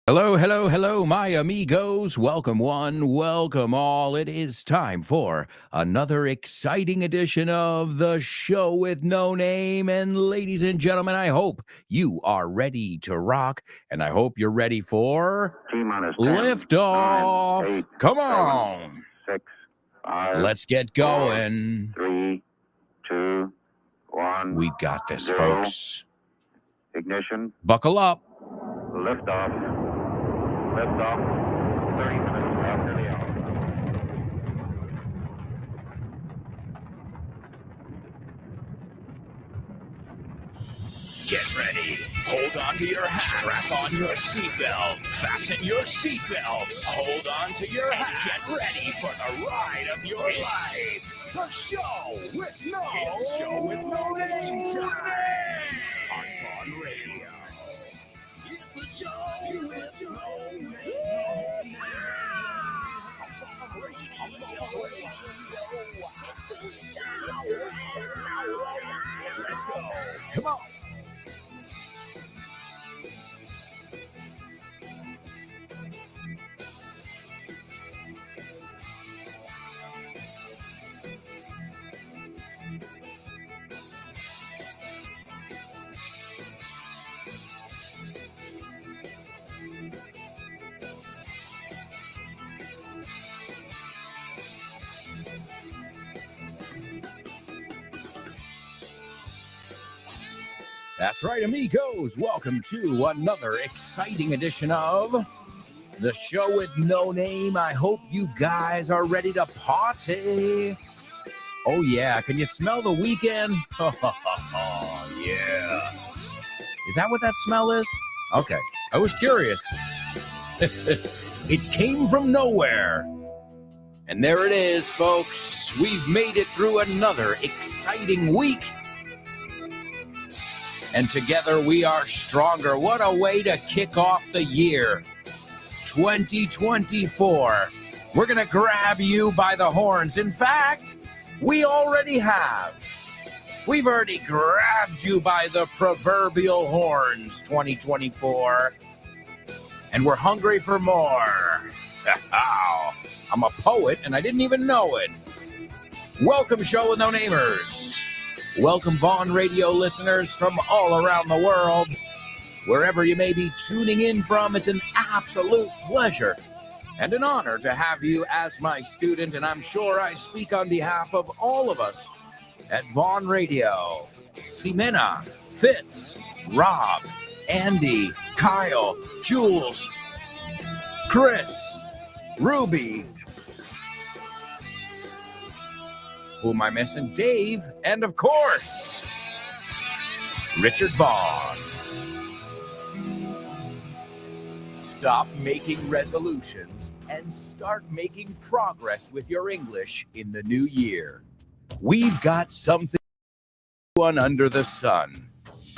Hello, hello, hello, my amigos. Welcome one, welcome all. It is time for another exciting edition of the show with no name. And ladies and gentlemen, I hope you are ready to rock, and I hope you're ready for T-minus 10, liftoff. 9, 8, Come 7, on. 6, 5, Let's get 4, going. 3, 2, 1. We got this, 0. folks. Ignition. Buckle up. Liftoff. Liftoff. 30 minutes after the hour. Get ready. Hold on to your hats. Strap on your seatbelt. Fasten your seatbelts. Hold on to your hats. Get ready for the ride of your life. The show with no name time. On Vaughn Radio. It's the show with no name. On Vaughn Radio. It's the show. Let's go. Come on. That's right, amigos. Welcome to another exciting edition of the show with no name. I hope you guys are ready to party. Oh, yeah. Can you smell the weekend? Yeah. Is that what that smell is? Okay. I was curious. It came from nowhere. And there it is, folks. We've made it through another exciting week. And together we are stronger. What a way to kick off the year. 2024. We're going to grab you by the horns. In fact, we already have. We've already grabbed you by the proverbial horns, 2024. And we're hungry for more. I'm a poet and I didn't even know it. Welcome, Show with No Namers. Welcome, Vaughn Radio listeners from all around the world. Wherever you may be tuning in from, it's an absolute pleasure and an honor to have you as my student, and I'm sure I speak on behalf of all of us at Vaughn Radio. Ximena, Fitz, Rob, Andy, Kyle, Jules, Chris, Ruby. Who am I missing? Dave, and of course, Richard Vaughn. Stop making resolutions and start making progress with your English in the new year. We've got something under the sun.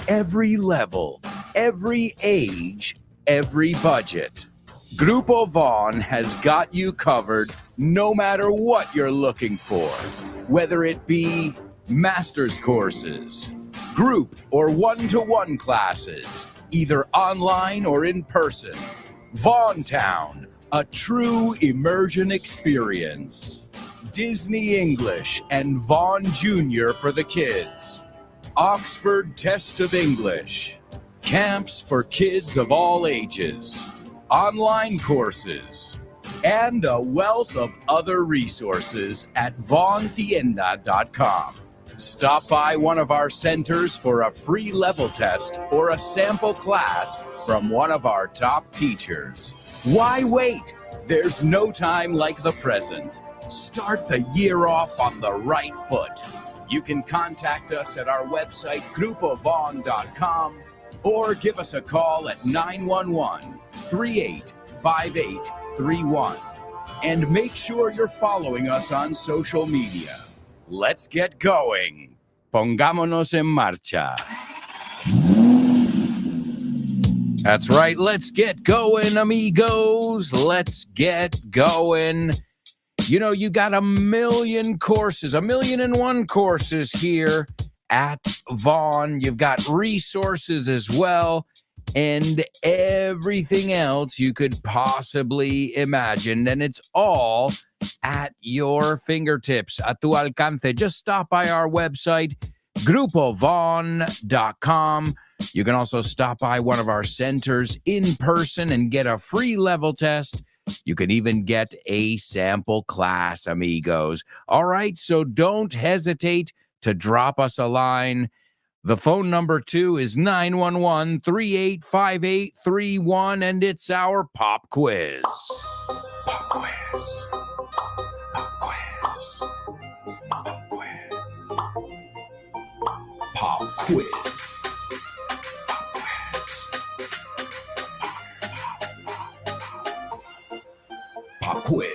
Every level, every age, every budget. Grupo Vaughn has got you covered no matter what you're looking for. Whether it be master's courses, group or one-to-one classes, either online or in person. Vaughntown, a true immersion experience. Disney English and Vaughn Jr. for the kids. Oxford Test of English. Camps for kids of all ages. Online courses. And a wealth of other resources at vaughntienda.com. Stop by one of our centers for a free level test or a sample class from one of our top teachers. Why wait? There's no time like the present. Start the year off on the right foot. You can contact us at our website, grupovaughn.com, or give us a call at 911-385831. And make sure you're following us on social media. Let's get going. Pongámonos en marcha. That's right. Let's get going, amigos. Let's get going. You know, you got 1,000,000 courses, 1,000,001 courses here at Vaughn. You've got resources as well. and everything else you could possibly imagine. And it's all at your fingertips, a tu alcance. Just stop by our website, grupovon.com. You can also stop by one of our centers in person and get a free level test. You can even get a sample class, amigos. All right, so don't hesitate to drop us a line. The phone number, too, is 911-385831, and it's our pop quiz. Pop quiz. Pop quiz. Pop quiz. Pop quiz. Pop quiz.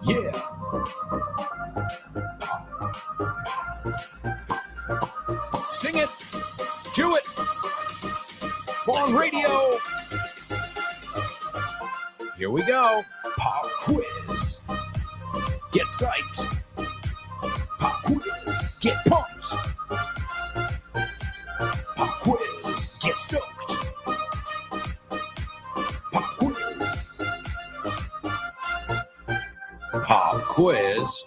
Yeah. Sing it. Do it. On radio. Here we go. Pop quiz. Get psyched. Pop quiz. Get pumped. Pop quiz. Get stoked. Pop quiz. Pop quiz.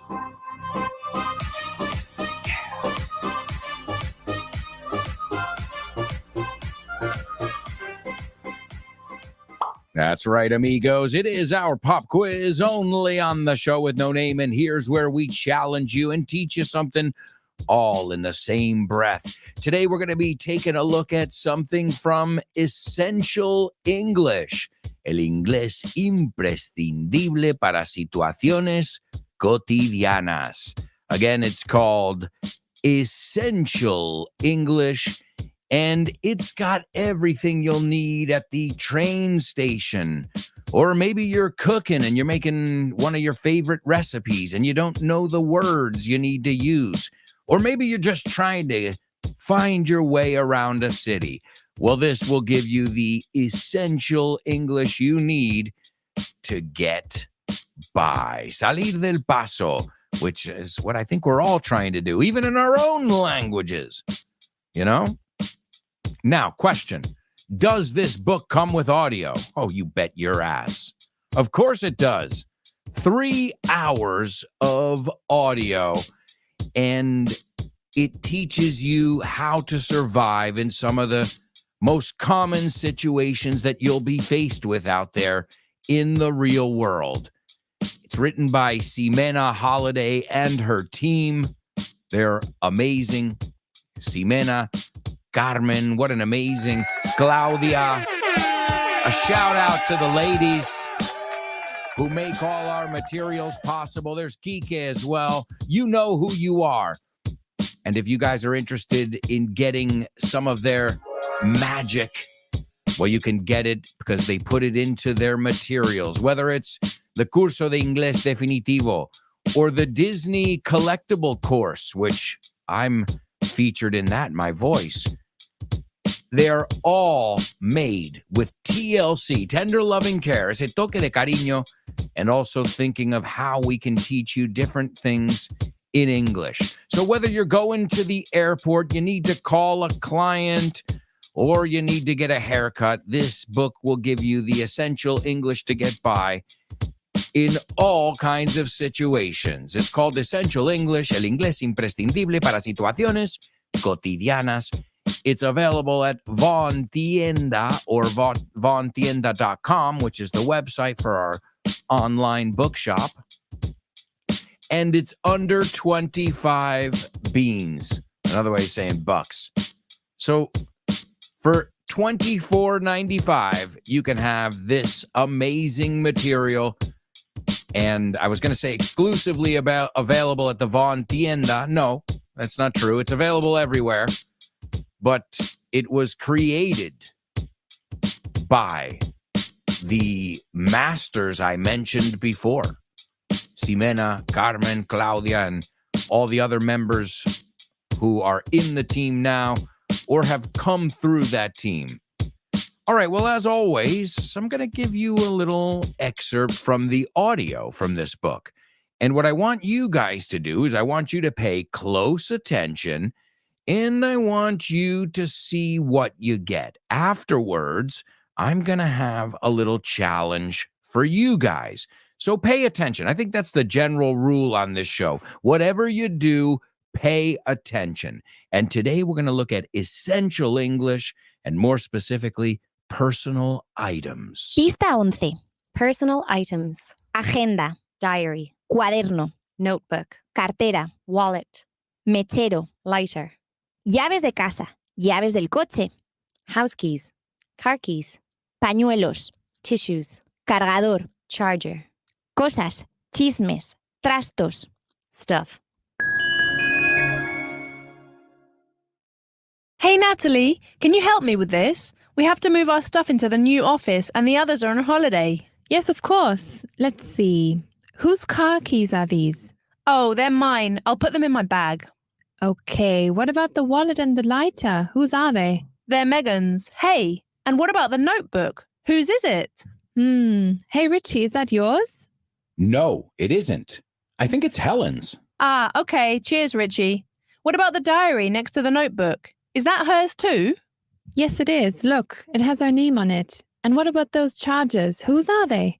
That's right, amigos. It is our pop quiz only on the show with no name. And here's where we challenge you and teach you something all in the same breath. Today, we're going to be taking a look at something from Essential English. El inglés imprescindible para situaciones cotidianas. Again, it's called Essential English. And it's got everything you'll need at the train station. Or maybe you're cooking and you're making one of your favorite recipes and you don't know the words you need to use. Or maybe you're just trying to find your way around a city. Well, this will give you the essential English you need to get by. Salir del paso, which is what I think we're all trying to do, even in our own languages. You know? Now, question, does this book come with audio? Oh, you bet your ass. Of course it does. 3 hours of audio, and it teaches you how to survive in some of the most common situations that you'll be faced with out there in the real world. It's written by Ximena Holiday and her team. They're amazing. Ximena, Carmen, what an amazing Claudia. A shout out to the ladies who make all our materials possible. There's Kike as well. You know who you are. And if you guys are interested in getting some of their magic, well, you can get it because they put it into their materials, whether it's the Curso de Inglés Definitivo or the Disney collectible course, which I'm featured in that, my voice. They're all made with TLC, tender loving care, ese toque de cariño, and also thinking of how we can teach you different things in English. So whether you're going to the airport, you need to call a client, or you need to get a haircut, this book will give you the essential English to get by in all kinds of situations. It's called Essential English, el inglés imprescindible para situaciones cotidianas. It's available at Von Tienda or vontienda.com, which is the website for our online bookshop. And it's under 25 beans. Another way of saying bucks. So for $24.95, you can have this amazing material. And I was going to say exclusively available at the Von Tienda. No, that's not true. It's available everywhere. But it was created by the masters I mentioned before. Ximena, Carmen, Claudia, and all the other members who are in the team now or have come through that team. All right, well, as always, I'm going to give you a little excerpt from the audio from this book. And what I want you guys to do is I want you to pay close attention and I want you to see what you get. Afterwards, I'm going to have a little challenge for you guys. So pay attention. I think that's the general rule on this show. Whatever you do, pay attention. And today we're going to look at essential English and more specifically, personal items. Pista 11. Personal items. Agenda, Diary. cuaderno, Notebook. cartera, Wallet. mechero, Lighter. llaves de casa, llaves del coche, House keys. Car keys. pañuelos, Tissues. cargador, Charger. cosas, chismes, trastos. Stuff. Hey Natalie, can you help me with this? We have to move our stuff into the new office and the others are on holiday. Yes, of course. Let's see. Whose car keys are these? Oh, they're mine. I'll put them in my bag. Okay, what about the wallet and the lighter? Whose are they? They're Megan's. Hey, and what about the notebook? Whose is it? Hey Richie, is that yours? No, it isn't. I think it's Helen's. Ah, okay. Cheers, Richie. What about the diary next to the notebook? Is that hers too? Yes, it is. Look, it has our name on it. And what about those chargers? Whose are they?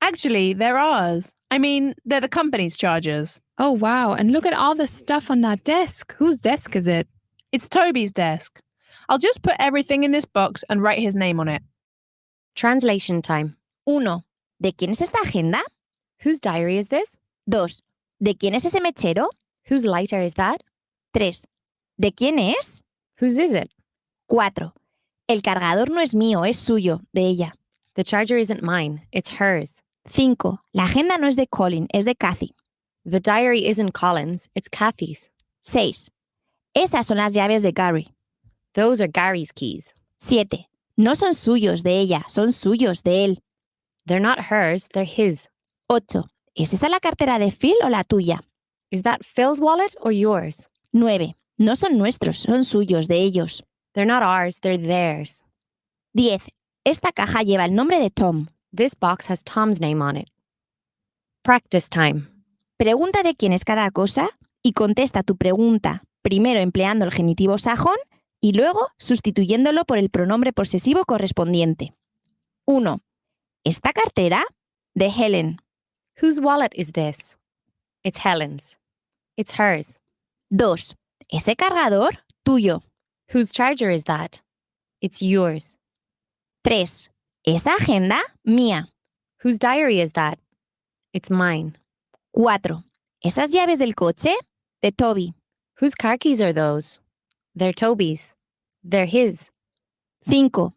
Actually, they're ours. I mean, they're the company's chargers. Oh, wow. And look at all the stuff on that desk. Whose desk is it? It's Toby's desk. I'll just put everything in this box and write his name on it. Translation time. 1. ¿De quién es esta agenda? Whose diary is this? 2. ¿De quién es ese mechero? Whose lighter is that? 3. ¿De quién es? Whose is it? 4. El cargador no es mío, es suyo, de ella. The charger isn't mine. It's hers. 5. La agenda no es de Colin, es de Kathy. The diary isn't Colin's. It's Kathy's. 6. Esas son las llaves de Gary. Those are Gary's keys. 7. No son suyos de ella, son suyos de él. They're not hers. They're his. 8. ¿Es esa la cartera de Phil o la tuya? Is that Phil's wallet or yours? 9. No son nuestros, son suyos, de ellos. They're not ours. They're theirs. 10. Esta caja lleva el nombre de Tom. This box has Tom's name on it. Practice time. Pregunta de quién es cada cosa y contesta tu pregunta primero empleando el genitivo sajón y luego sustituyéndolo por el pronombre posesivo correspondiente. 1. ¿Esta cartera? De Helen. Whose wallet is this? It's Helen's. It's hers. 2. ¿Ese cargador? Tuyo. Whose charger is that? It's yours. 3. ¿Esa agenda? Mía. Whose diary is that? It's mine. 4. ¿Esas llaves del coche? De Toby. Whose car keys are those? They're Toby's. They're his. 5.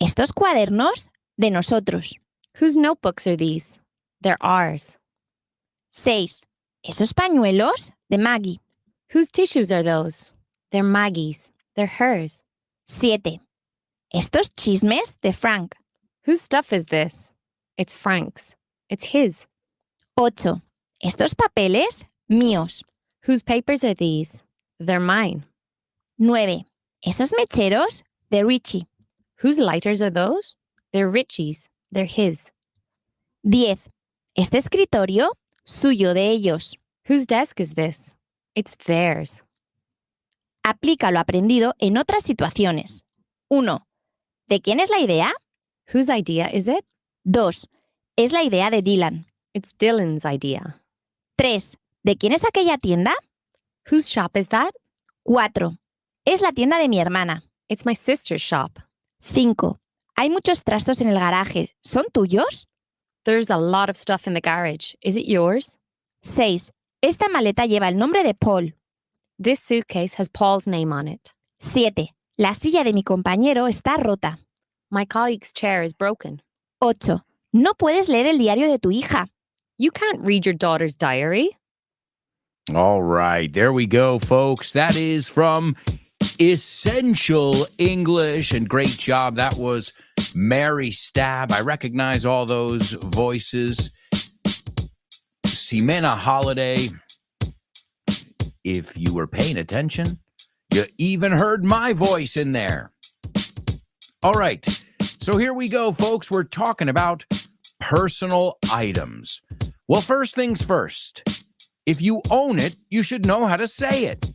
¿Estos cuadernos? De nosotros. Whose notebooks are these? They're ours. 6. ¿Esos pañuelos? De Maggie. Whose tissues are those? They're Maggie's. They're hers. 7. ¿Estos chismes? De Frank. Whose stuff is this? It's Frank's. It's his. 8. ¿Estos papeles? Míos. Whose papers are these? They're mine. 9. ¿Esos mecheros? De Richie. Whose lighters are those? They're Richie's. They're his. 10. ¿Este escritorio? Suyo, de ellos. Whose desk is this? It's theirs. Aplica lo aprendido en otras situaciones. 1. ¿De quién es la idea? Whose idea is it? 2. Es la idea de Dylan. It's Dylan's idea. 3. ¿De quién es aquella tienda? Whose shop is that? 4. Es la tienda de mi hermana. It's my sister's shop. 5. Hay muchos trastos en el garaje. ¿Son tuyos? There's a lot of stuff in the garage. Is it yours? 6. Esta maleta lleva el nombre de Paul. This suitcase has Paul's name on it. 7. La silla de mi compañero está rota. My colleague's chair is broken. 8. No puedes leer el diario de tu hija. You can't read your daughter's diary. All right, there we go, folks. That is from Essential English, and great job. That was Mary Stab. I recognize all those voices. Ximena Holiday. If you were paying attention, you even heard my voice in there. All right, so here we go, folks. We're talking about personal items. Well, first things first. If you own it, you should know how to say it.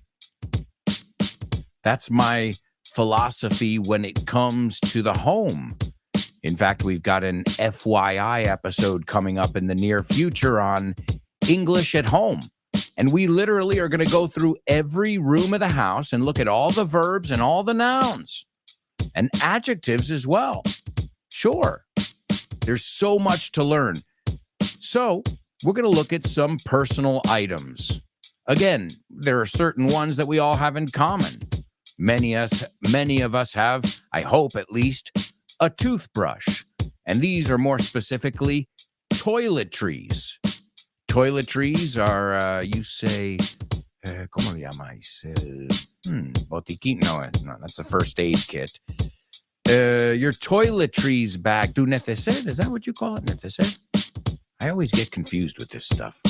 That's my philosophy when it comes to the home. In fact, we've got an FYI episode coming up in the near future on English at home. And we literally are going to go through every room of the house and look at all the verbs and all the nouns and adjectives as well. Sure, there's so much to learn. So we're going to look at some personal items. Again, there are certain ones that we all have in common. Many of us have, I hope at least, a toothbrush. And these are more specifically toiletries. Toiletries are, you say, ¿cómo le llamáis? Botiquín? No, that's a first aid kit. Your toiletries bag. Tu neceser? Is that what you call it? Neceser? I always get confused with this stuff.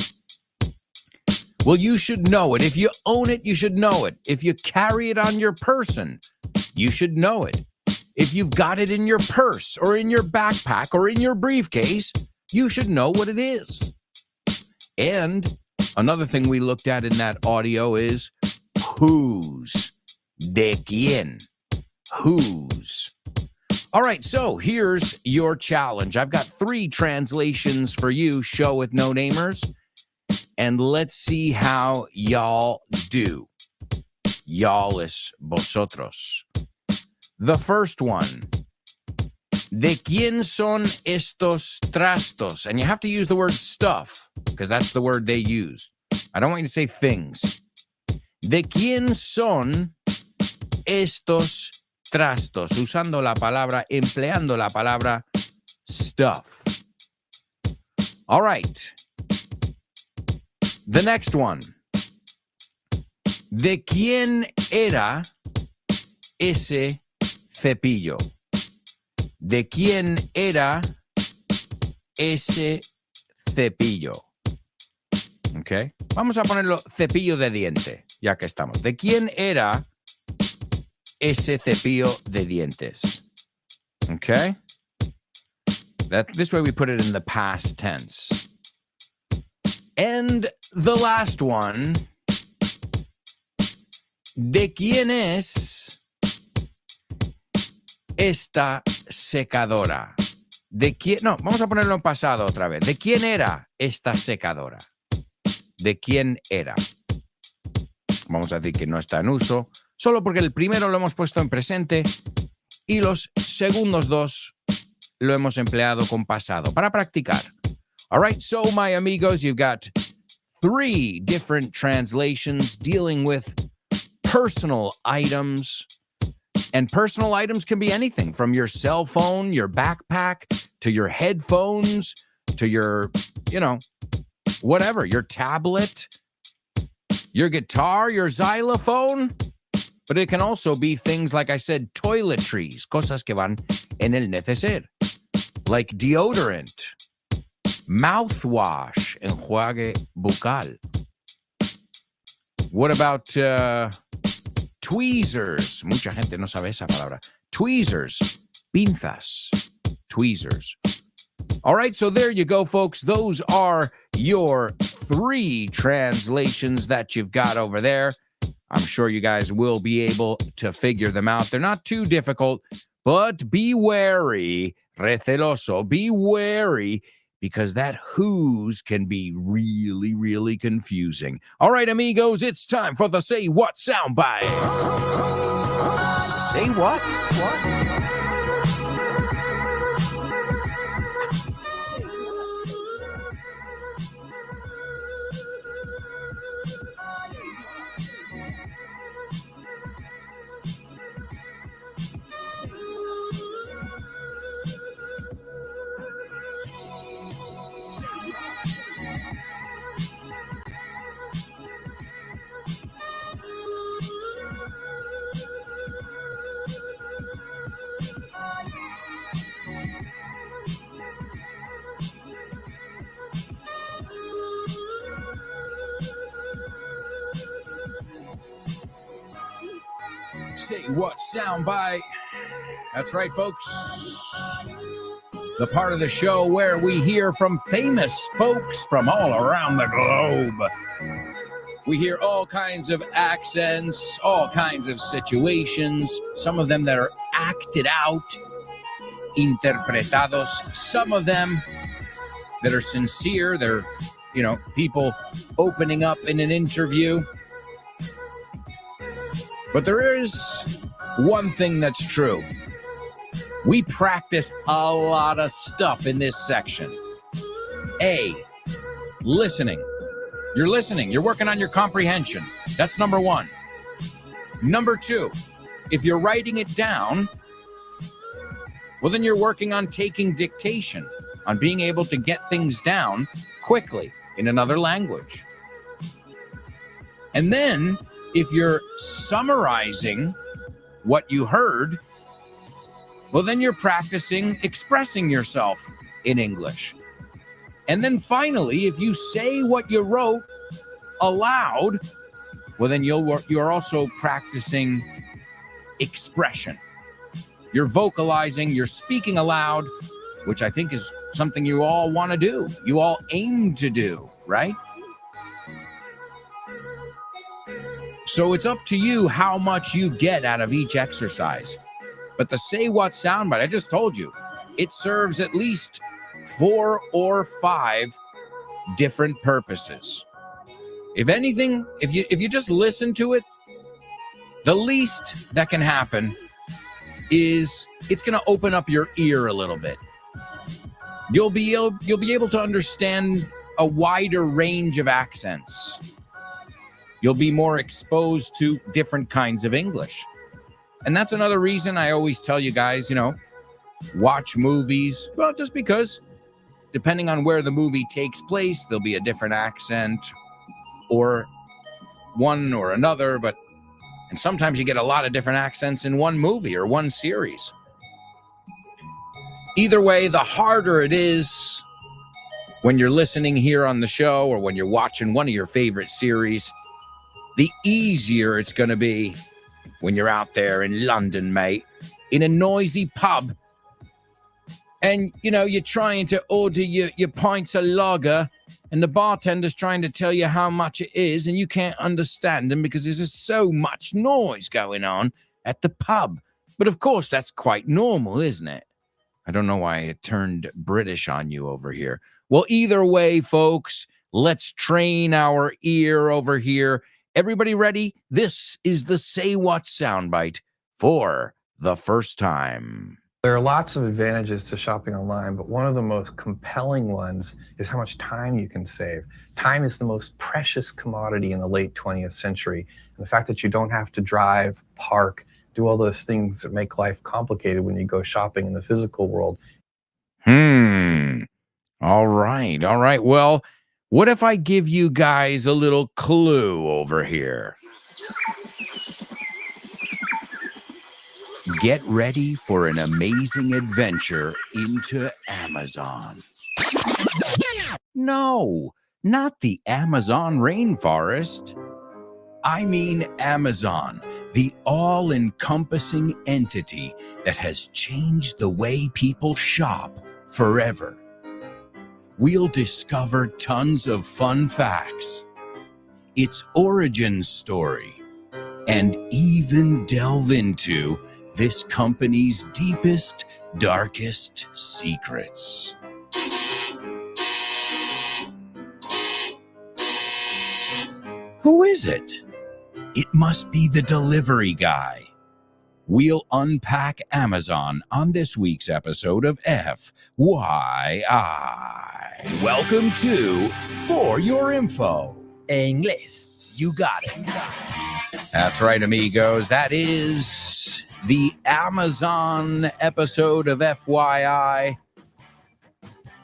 Well, you should know it. If you own it, you should know it. If you carry it on your person, you should know it. If you've got it in your purse or in your backpack or in your briefcase, you should know what it is. And another thing we looked at in that audio is whose. De quién. Whose. All right, so here's your challenge. I've got 3 translations for you, show with no namers. And let's see how y'all do. Y'all es vosotros. The first one. ¿De quién son estos trastos? And you have to use the word stuff, because that's the word they use. I don't want you to say things. ¿De quién son estos trastos? Usando la palabra, empleando la palabra stuff. All right. The next one. ¿De quién era ese cepillo? ¿De quién era ese cepillo? Okay. Vamos a ponerlo cepillo de diente, ya que estamos. ¿De quién era ese cepillo de dientes? Okay. This way we put it in the past tense. And the last one. ¿De quién es esta secadora? ¿De quién? No, vamos a ponerlo en pasado otra vez. ¿De quién era esta secadora? ¿De quién era? Vamos a decir que no está en uso, solo porque el primero lo hemos puesto en presente y los segundos 2 lo hemos empleado con pasado para practicar. All right, so my amigos, you've got 3 different translations dealing with personal items. And personal items can be anything from your cell phone, your backpack, to your headphones, to your, whatever, your tablet, your guitar, your xylophone. But it can also be things, like I said, toiletries, cosas que van en el neceser, like deodorant, mouthwash, enjuague bucal. What about tweezers? Mucha gente no sabe esa palabra. Tweezers, pinzas, tweezers. All right, so there you go, folks. Those are your 3 translations that you've got over there. I'm sure you guys will be able to figure them out. They're not too difficult, but be wary, receloso, be wary, because that whose can be really, really confusing. All right, amigos, it's time for the Say What soundbite. Say what? What? Say What soundbite. That's right, folks. The part of the show where we hear from famous folks from all around the globe. We hear all kinds of accents, all kinds of situations, some of them that are acted out, interpretados, some of them that are sincere. They're, people opening up in an interview. But there is one thing that's true. We practice a lot of stuff in this section. A, listening. You're listening. You're working on your comprehension. That's number one. Number two, if you're writing it down, well, then you're working on taking dictation, on being able to get things down quickly in another language. And then, if you're summarizing what you heard, well, then you're practicing expressing yourself in English. And then finally, if you say what you wrote aloud, well, then you're also practicing expression. You're vocalizing, you're speaking aloud, which I think is something you all want to do. You all aim to do, right? So it's up to you how much you get out of each exercise. But the Say What soundbite, I just told you, it serves at least 4 or 5 different purposes. If anything, if you just listen to it, the least that can happen is it's going to open up your ear a little bit. You'll be able to understand a wider range of accents. You'll be more exposed to different kinds of English. And that's another reason I always tell you guys, watch movies. Well, just because depending on where the movie takes place, there'll be a different accent or one or another, and sometimes you get a lot of different accents in one movie or one series. Either way, the harder it is when you're listening here on the show or when you're watching one of your favorite series, the easier it's going to be when you're out there in London, mate, in a noisy pub, and, you're trying to order your pints of lager, and the bartender's trying to tell you how much it is, and you can't understand them because there's just so much noise going on at the pub. But of course, that's quite normal, isn't it? I don't know why it turned British on you over here. Well, either way, folks, let's train our ear over here. Everybody ready? This is the Say What soundbite for the first time. There are lots of advantages to shopping online, but one of the most compelling ones is how much time you can save. Time is the most precious commodity in the late 20th century. And the fact that you don't have to drive, park, do all those things that make life complicated when you go shopping in the physical world. All right. Well, what if I give you guys a little clue over here? Get ready for an amazing adventure into Amazon. No, not the Amazon rainforest. I mean Amazon, the all-encompassing entity that has changed the way people shop forever. We'll discover tons of fun facts, its origin story, and even delve into this company's deepest, darkest secrets. Who is it? It must be the delivery guy. We'll unpack Amazon on this week's episode of FYI. Welcome to For Your Info. English. You got it. That's right, amigos. That is the Amazon episode of FYI.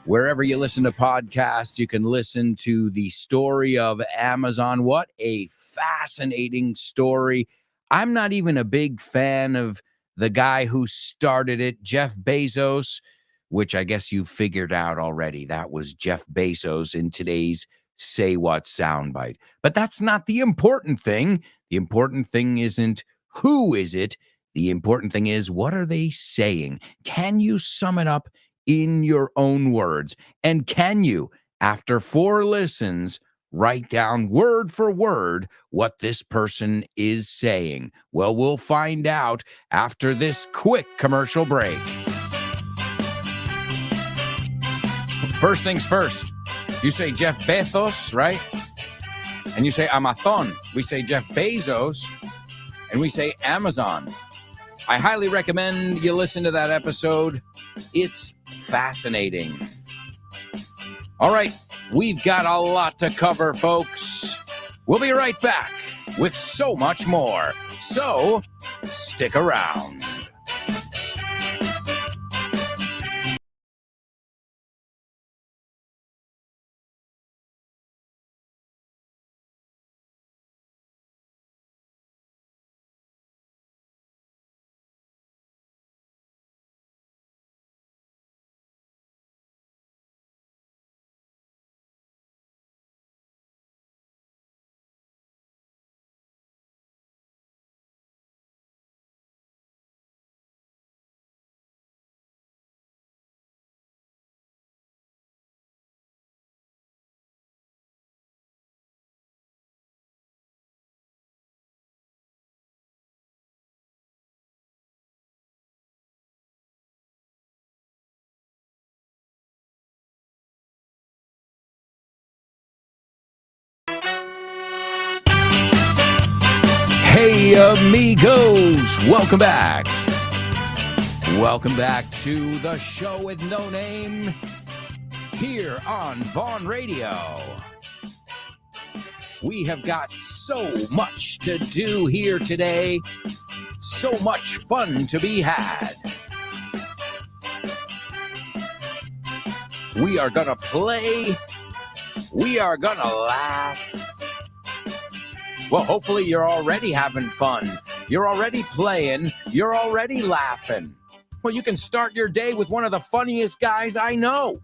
Wherever you listen to podcasts, you can listen to the story of Amazon. What a fascinating story. I'm not even a big fan of the guy who started it, Jeff Bezos, which I guess you figured out already. That was Jeff Bezos in today's Say What soundbite. But that's not the important thing. The important thing isn't who is it. The important thing is, what are they saying? Can you sum it up in your own words? And can you, after 4 listens, write down word for word what this person is saying? Well, we'll find out after this quick commercial break. First things first, you say Jeff Bezos, right? And you say Amazon. We say Jeff Bezos, and we say Amazon. I highly recommend you listen to that episode. It's fascinating. All right, we've got a lot to cover, folks. We'll be right back with so much more. So, stick around. Hey, amigos, welcome back. Welcome back to the show with no name here on Vaughn Radio. We have got so much to do here today, so much fun to be had. We are gonna play, we are gonna laugh. Well, hopefully you're already having fun. You're already playing. You're already laughing. Well, you can start your day with one of the funniest guys I know,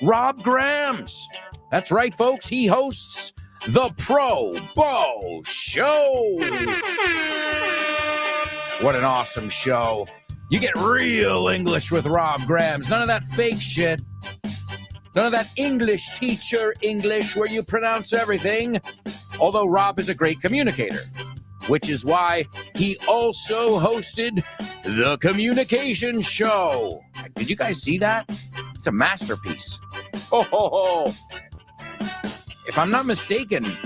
Rob Grams. That's right, folks. He hosts the Pro Bow Show. What an awesome show. You get real English with Rob Grams. None of that fake shit. None of that English teacher English where you pronounce everything. Although Rob is a great communicator, which is why he also hosted The Communication Show. Did you guys see that? It's a masterpiece. Ho, ho, ho. If I'm not mistaken,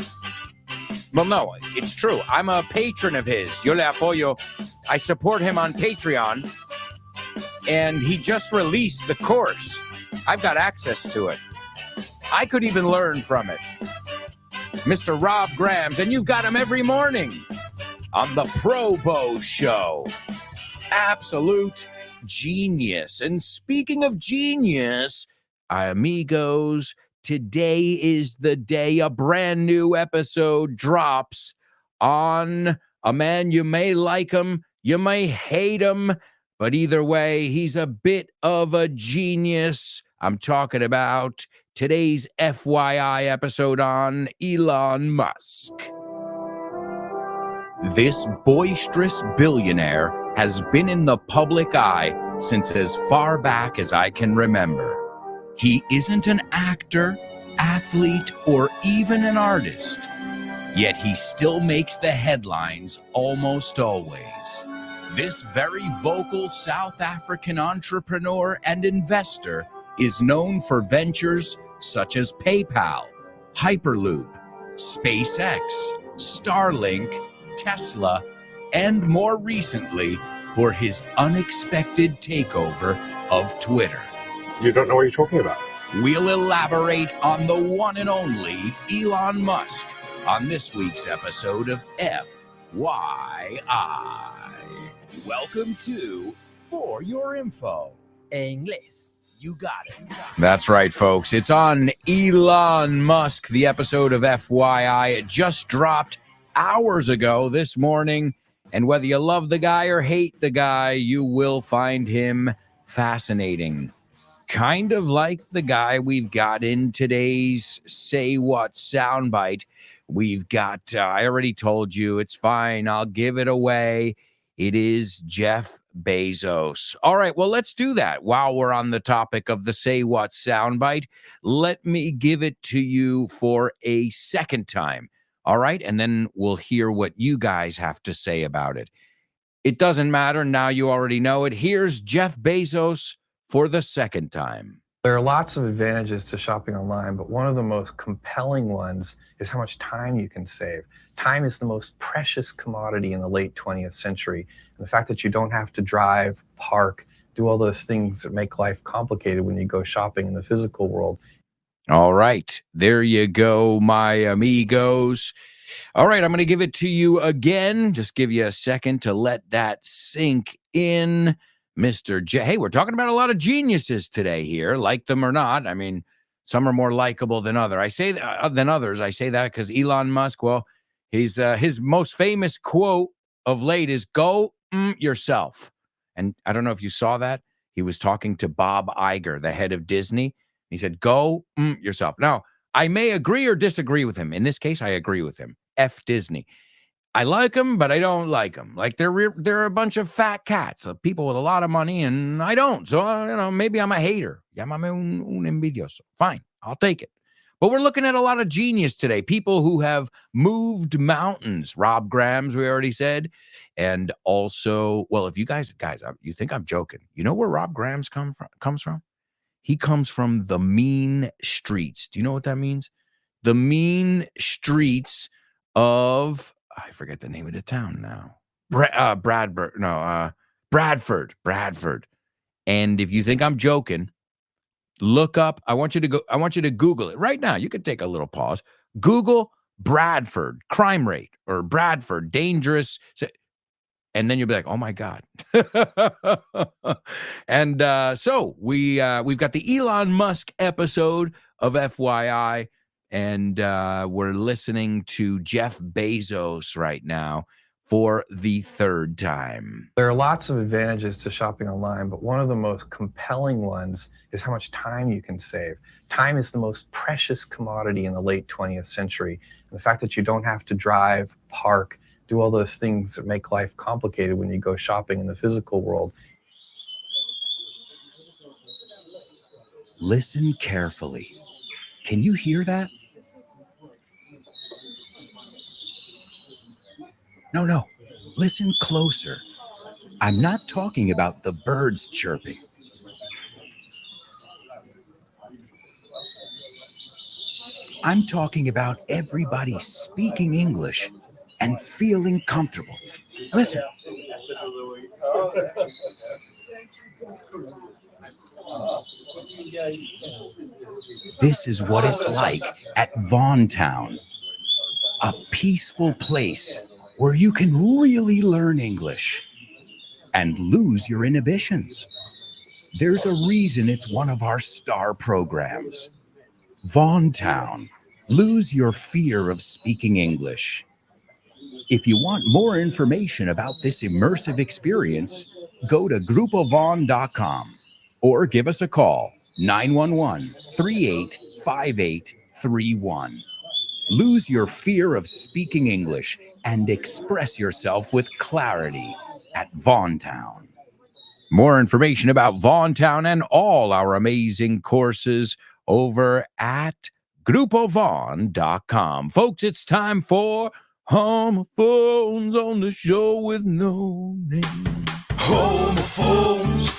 well, no, it's true. I'm a patron of his. Yo le apoyo. I support him on Patreon, and he just released the course. I've got access to it. I could even learn from it. Mr. Rob Grams, and you've got him every morning on the Pro Bow Show. Absolute genius. And speaking of genius, amigos, today is the day a brand new episode drops on a man. You may like him, you may hate him, but either way, he's a bit of a genius. I'm talking about today's FYI episode on Elon Musk. This boisterous billionaire has been in the public eye since as far back as I can remember. He isn't an actor, athlete, or even an artist, yet he still makes the headlines almost always. This very vocal South African entrepreneur and investor is known for ventures such as PayPal, Hyperloop, SpaceX, Starlink, Tesla, and more recently for his unexpected takeover of Twitter. You don't know what you're talking about. We'll elaborate on the one and only Elon Musk on this week's episode of FYI. Welcome to For Your Info. English. You got it. That's right, folks. It's on Elon Musk, the episode of FYI. It just dropped hours ago this morning. And whether you love the guy or hate the guy, you will find him fascinating. Kind of like the guy we've got in today's Say What soundbite. We've got, I already told you, it's fine. I'll give it away. It is Jeff Bezos. All right, well, let's do that. While we're on the topic of the Say What soundbite, let me give it to you for a second time. All right, and then we'll hear what you guys have to say about it. It doesn't matter. Now you already know it. Here's Jeff Bezos for the second time. There are lots of advantages to shopping online, but one of the most compelling ones is how much time you can save. Time is the most precious commodity in the late 20th century. And the fact that you don't have to drive, park, do all those things that make life complicated when you go shopping in the physical world. All right, there you go, my amigos. All right, I'm going to give it to you again. Just give you a second to let that sink in. Mr. J. Hey, we're talking about a lot of geniuses today here, like them or not. I mean, some are more likable than others. I say that because Elon Musk, well, he's his most famous quote of late is "Go yourself." And I don't know if you saw that. He was talking to Bob Iger, the head of Disney. He said, "Go yourself." Now, I may agree or disagree with him. In this case, I agree with him. F Disney. I like them, but I don't like them. Like they're a bunch of fat cats, people with a lot of money, and I don't. So, maybe I'm a hater. Llámame un envidioso. Fine, I'll take it. But we're looking at a lot of genius today. People who have moved mountains. Rob Grams, we already said. And also, well, if you guys, you think I'm joking. You know where Rob Grams comes from? He comes from the mean streets. Do you know what that means? The mean streets of, I forget the name of the town now. Bradford. And if you think I'm joking, look up. I want you to Google it right now. You could take a little pause. Google Bradford crime rate or Bradford dangerous. And then you'll be like, oh my God. And so we've got the Elon Musk episode of FYI. And we're listening to Jeff Bezos right now for the third time. There are lots of advantages to shopping online, but one of the most compelling ones is how much time you can save. Time is the most precious commodity in the late 20th century. And the fact that you don't have to drive, park, do all those things that make life complicated when you go shopping in the physical world. Listen carefully. Can you hear that? No. Listen closer. I'm not talking about the birds chirping. I'm talking about everybody speaking English and feeling comfortable. Listen. This is what it's like at Vaughntown, a peaceful place where you can really learn English and lose your inhibitions. There's a reason it's one of our star programs. Vaughntown, lose your fear of speaking English. If you want more information about this immersive experience, go to groupovaughn.com or give us a call, 911-385831. Lose your fear of speaking English and express yourself with clarity at Vaughntown. More information about Vaughntown and all our amazing courses over at groupovaughn.com. Folks, it's time for Homophones on the Show with No Name. Homophones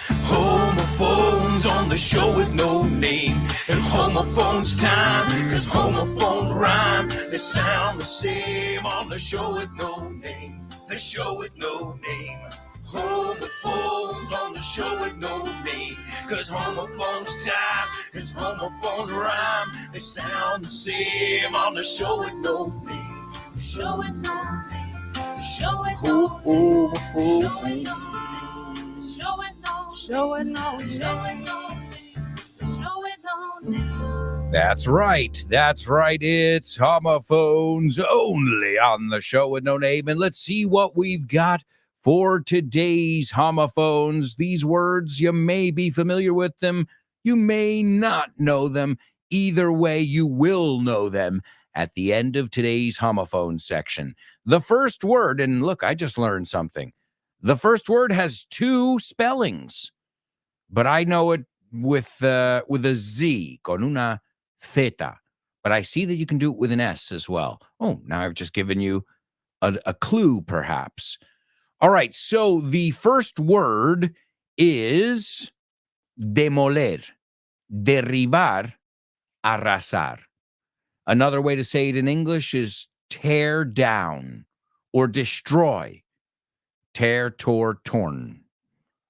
on the Show with No Name. It's homophones time, cause homophones rhyme. They sound the same on the Show with No Name. The Show with No Name. Homophones on the Show with No Name. Cause homophones time, cause homophones rhyme. They sound the same on the Show with No Name. The Show with No Name. The Show with No Name. The Show with No Name. That's right. It's homophones only on the Show with No Name. And let's see what we've got for today's homophones. These words, you may be familiar with them. You may not know them. Either way, you will know them at the end of today's homophone section. The first word, and look, I just learned something. The first word has two spellings, but I know it with a Z, con una zeta. But I see that you can do it with an S as well. Oh, now I've just given you a clue, perhaps. All right, so the first word is demoler, derribar, arrasar. Another way to say it in English is tear down or destroy. Tear, tore, torn.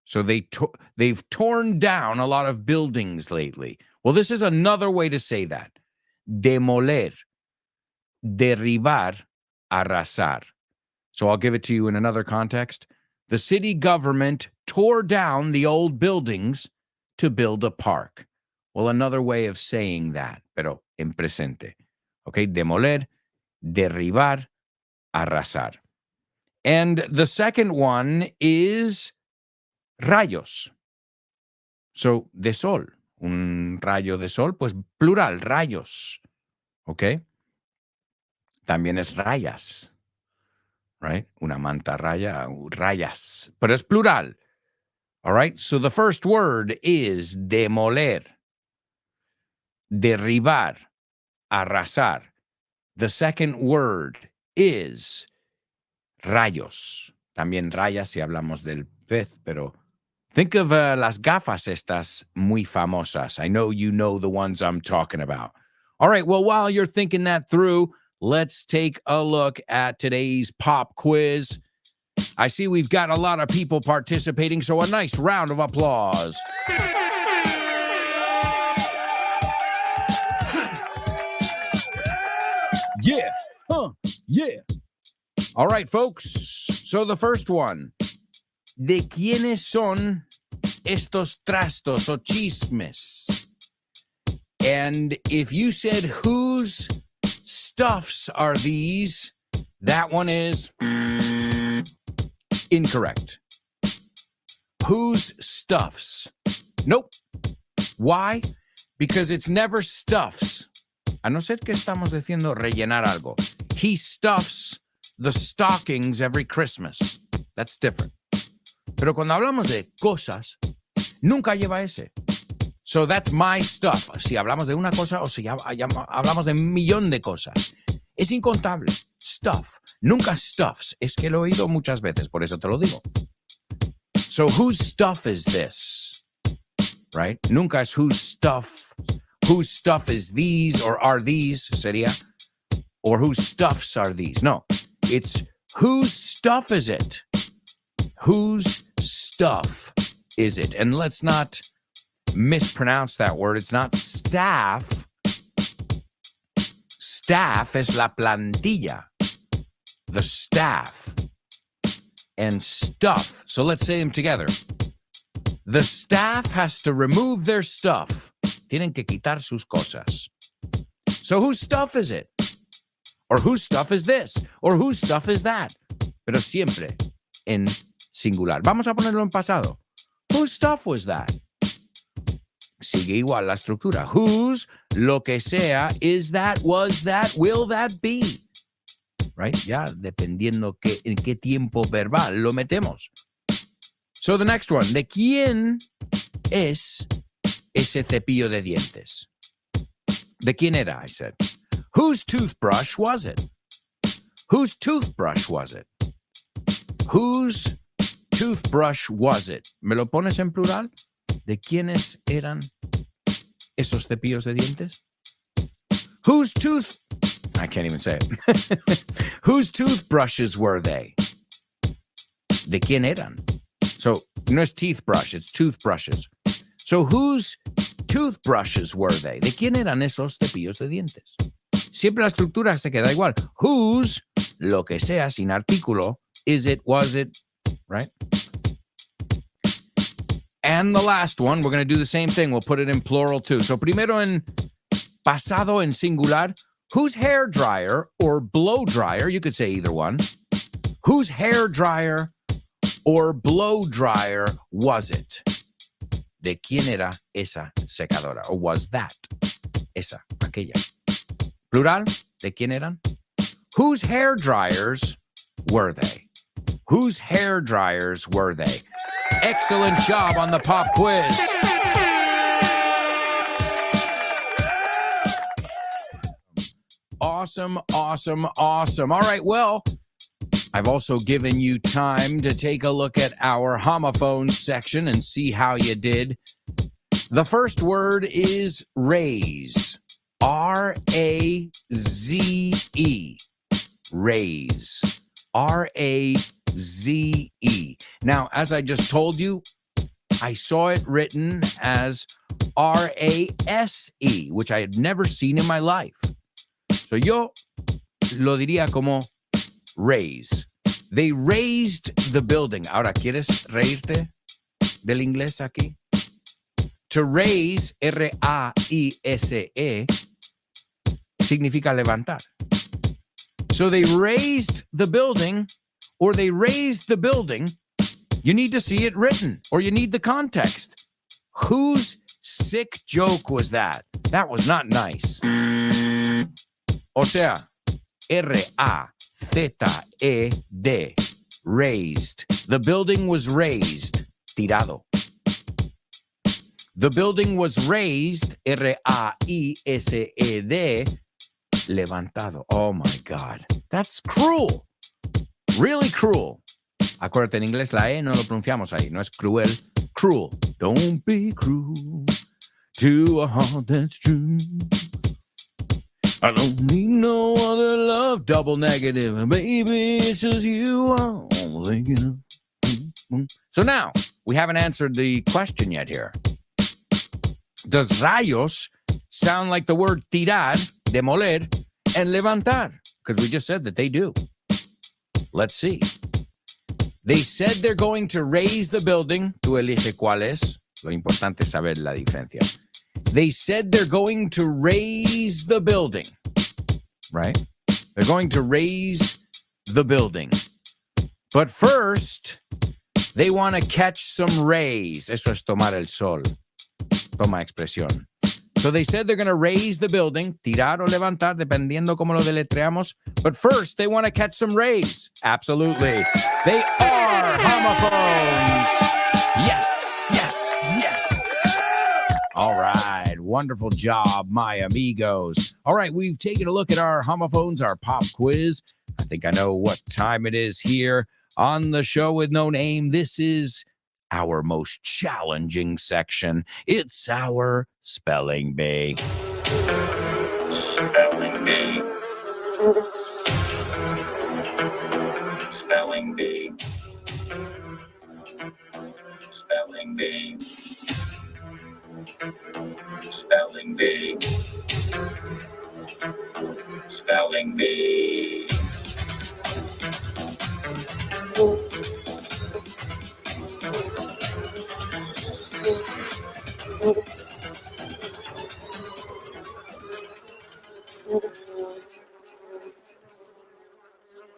So they've torn down a lot of buildings lately. Well, this is another way to say that. Demoler, derribar, arrasar. So I'll give it to you in another context. The city government tore down the old buildings to build a park. Well, another way of saying that, pero en presente. Okay, demoler, derribar, arrasar. And the second one is rayos. So, de sol. Un rayo de sol, pues plural, rayos. Okay? También es rayas. Right? Una manta raya, rayas. But it's plural. All right? So the first word is demoler, derribar, arrasar. The second word is rayos. También rayas si hablamos del pez, pero think of las gafas estas muy famosas. I know you know the ones I'm talking about. All right, well, while you're thinking that through, let's take a look at today's pop quiz. I see we've got a lot of people participating, so a nice round of applause. Yeah, yeah. All right, folks. So the first one. ¿De quiénes son estos trastos o chismes? And if you said whose stuffs are these, that one is incorrect. Whose stuffs? Nope. Why? Because it's never stuffs. A no ser que estamos diciendo rellenar algo. He stuffs the stockings every Christmas. That's different. Pero cuando hablamos de cosas, nunca lleva ese. So that's my stuff. Si hablamos de una cosa o si hablamos de un millón de cosas. Es incontable. Stuff. Nunca stuffs. Es que lo he oído muchas veces, por eso te lo digo. So whose stuff is this? Right? Nunca es whose stuff is these or are these, sería. Or whose stuffs are these? No. It's whose stuff is it? Whose stuff is it? And let's not mispronounce that word. It's not staff. Staff es la plantilla. The staff. And stuff. So let's say them together. The staff has to remove their stuff. Tienen que quitar sus cosas. So whose stuff is it? Or whose stuff is this? Or whose stuff is that? Pero siempre en singular. Vamos a ponerlo en pasado. Whose stuff was that? Sigue igual la estructura. Whose, lo que sea, is that, was that, will that be? Right? Ya, dependiendo en qué tiempo verbal lo metemos. So the next one. ¿De quién es ese cepillo de dientes? ¿De quién era? I said. Whose toothbrush was it? Whose toothbrush was it? Whose toothbrush was it? ¿Me lo pones en plural? ¿De quiénes eran esos cepillos de dientes? Whose I can't even say it. Whose toothbrushes were they? ¿De quién eran? So, no es teeth brush, it's toothbrushes. So, whose toothbrushes were they? ¿De quién eran esos cepillos de dientes? Siempre la estructura se queda igual. Whose, lo que sea, sin artículo, is it, was it, right? And the last one, we're going to do the same thing. We'll put it in plural too. So primero en pasado en singular, whose hair dryer or blow dryer, you could say either one, whose hair dryer or blow dryer was it? ¿De quién era esa secadora? Or was that? Esa, aquella. Plural, ¿de quién eran? Whose hair dryers were they? Whose hair dryers were they? Excellent job on the pop quiz. Awesome, awesome, awesome. All right, well, I've also given you time to take a look at our homophones section and see how you did. The first word is raise. R-A-Z-E. Raise. R-A-Z-E. Now, as I just told you, I saw it written as R-A-S-E, which I had never seen in my life. So yo lo diría como raise. They raised the building. Ahora, ¿quieres reírte del inglés aquí? To raise, R-A-I-S-E, significa levantar. So they raised the building, or they raised the building. You need to see it written, or you need the context. Whose sick joke was that? That was not nice. O sea, R-A-Z-E-D, raised. The building was raised, tirado. The building was raised, R-A-I-S-E-D, levantado. Oh my God, that's cruel. Really cruel. Acuérdate, en inglés la E no lo pronunciamos ahí, no es cruel, cruel. Don't be cruel to a heart that's true. I don't need no other love, double negative. And baby, it's just you I'm thinking of. So now, we haven't answered the question yet here. Does rayos sound like the word tirar, demoler, and levantar? Because we just said that they do. Let's see. They said they're going to raise the building. Tú elige cuál es. Lo importante es saber la diferencia. They said they're going to raise the building, right? They're going to raise the building. But first, they want to catch some rays. Eso es tomar el sol. Toma expresión. So they said they're going to raise the building, tirar o levantar, dependiendo cómo lo deletreamos. But first, they want to catch some rays. Absolutely. They are homophones. Yes, yes, yes. All right. Wonderful job, my amigos. All right. We've taken a look at our homophones, our pop quiz. I think I know what time it is here on the show with no name. This is our most challenging section. It's our spelling bee. Spelling bee. Spelling bee. Spelling bee. Spelling bee. Spelling bee.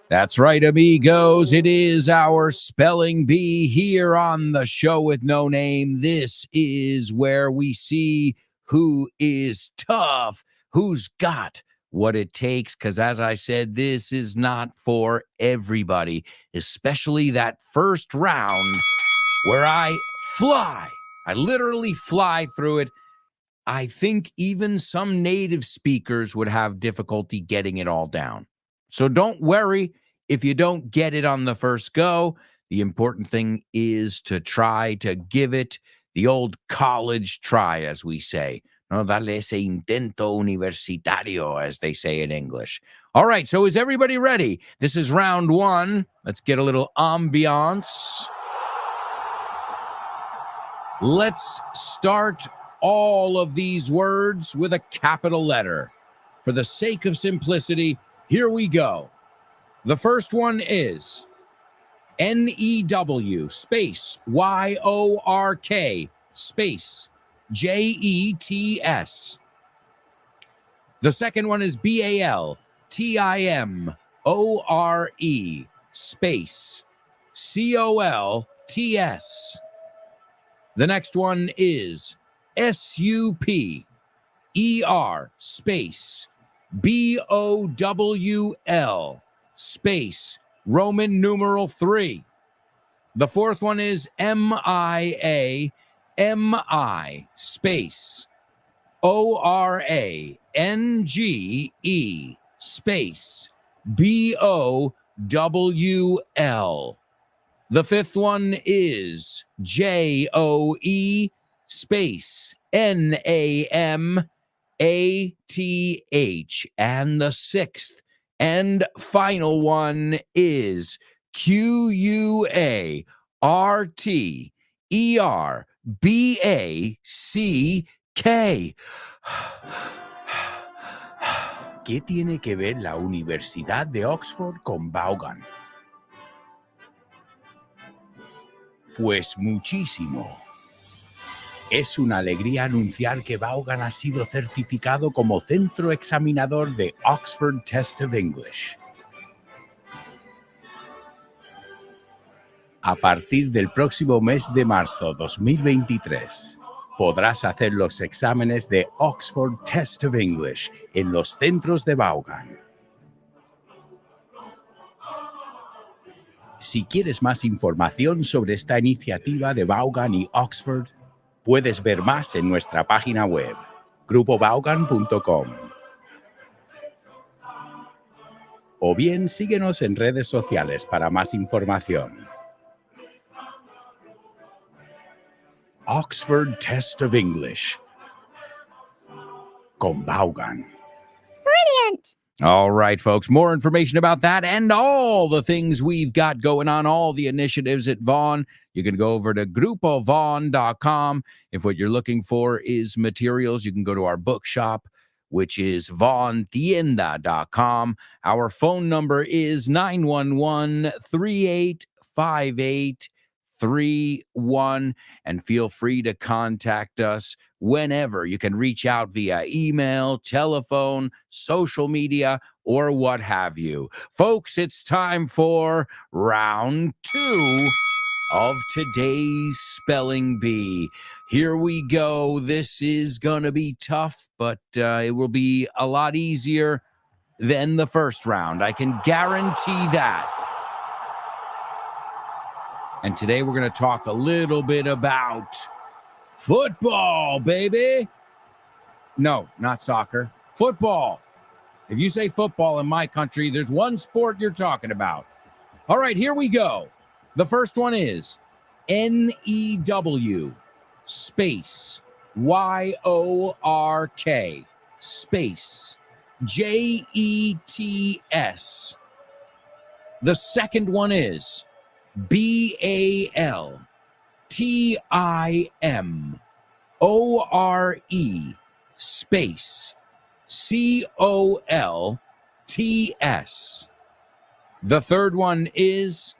That's right, amigos. It is our spelling bee here on the show with no name. This is where we see who is tough, who's got what it takes. Because as I said, this is not for everybody, especially that first round where I fly. I literally fly through it. I think even some native speakers would have difficulty getting it all down. So don't worry if you don't get it on the first go. The important thing is to try to give it the old college try, as we say. No darle ese intento universitario, as they say in English. All right, so is everybody ready? This is round one. Let's get a little ambiance. Let's start all of these words with a capital letter. For the sake of simplicity, here we go. The first one is N-E-W space Y-O-R-K space J-E-T-S. The second one is B-A-L-T-I-M-O-R-E space C-O-L-T-S. The next one is S-U-P-E-R space B-O-W-L space Roman numeral 3. The fourth one is MIA, MI, space, ORANGE, space, BOWL. The fifth one is JOE, space, NAMATH. And the sixth and final one is QUARTERBACK. ¿Qué tiene que ver la Universidad de Oxford con Vaughan? Pues muchísimo. Es una alegría anunciar que Vaughan ha sido certificado como centro examinador de Oxford Test of English. A partir del próximo mes de marzo 2023, podrás hacer los exámenes de Oxford Test of English en los centros de Vaughan. Si quieres más información sobre esta iniciativa de Vaughan y Oxford, puedes ver más en nuestra página web, grupovaughan.com. O bien síguenos en redes sociales para más información. Oxford Test of English con Vaughan. Brilliant! All right, folks, more information about that and all the things we've got going on, all the initiatives at Vaughan. You can go over to grupovaughan.com. If what you're looking for is materials, you can go to our bookshop, which is vaughantienda.com. Our phone number is 911-3858-31, and feel free to contact us whenever. You can reach out via email, telephone, social media, or what have you. Folks, it's time for round 2 of today's Spelling Bee. Here we go. This is going to be tough, but it will be a lot easier than the first round. I can guarantee that. And today we're going to talk a little bit about football, baby. No, not soccer. Football. If you say football in my country, there's one sport you're talking about. All right, here we go. The first one is NEW space YORK space JETS. The second one is BALTIMORE space COLTS. The third one is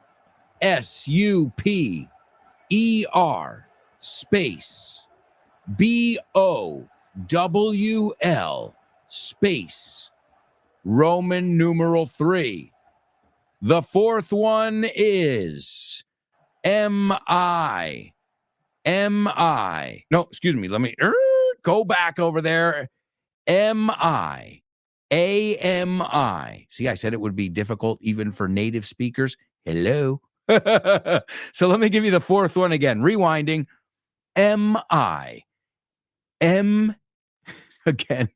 SUPER space BOWL space Roman numeral 3. The fourth one is MI. No, excuse me. Let me go back over there. AMI. See, I said it would be difficult even for native speakers. Hello. So let me give you the fourth one again. Rewinding. MI. Again.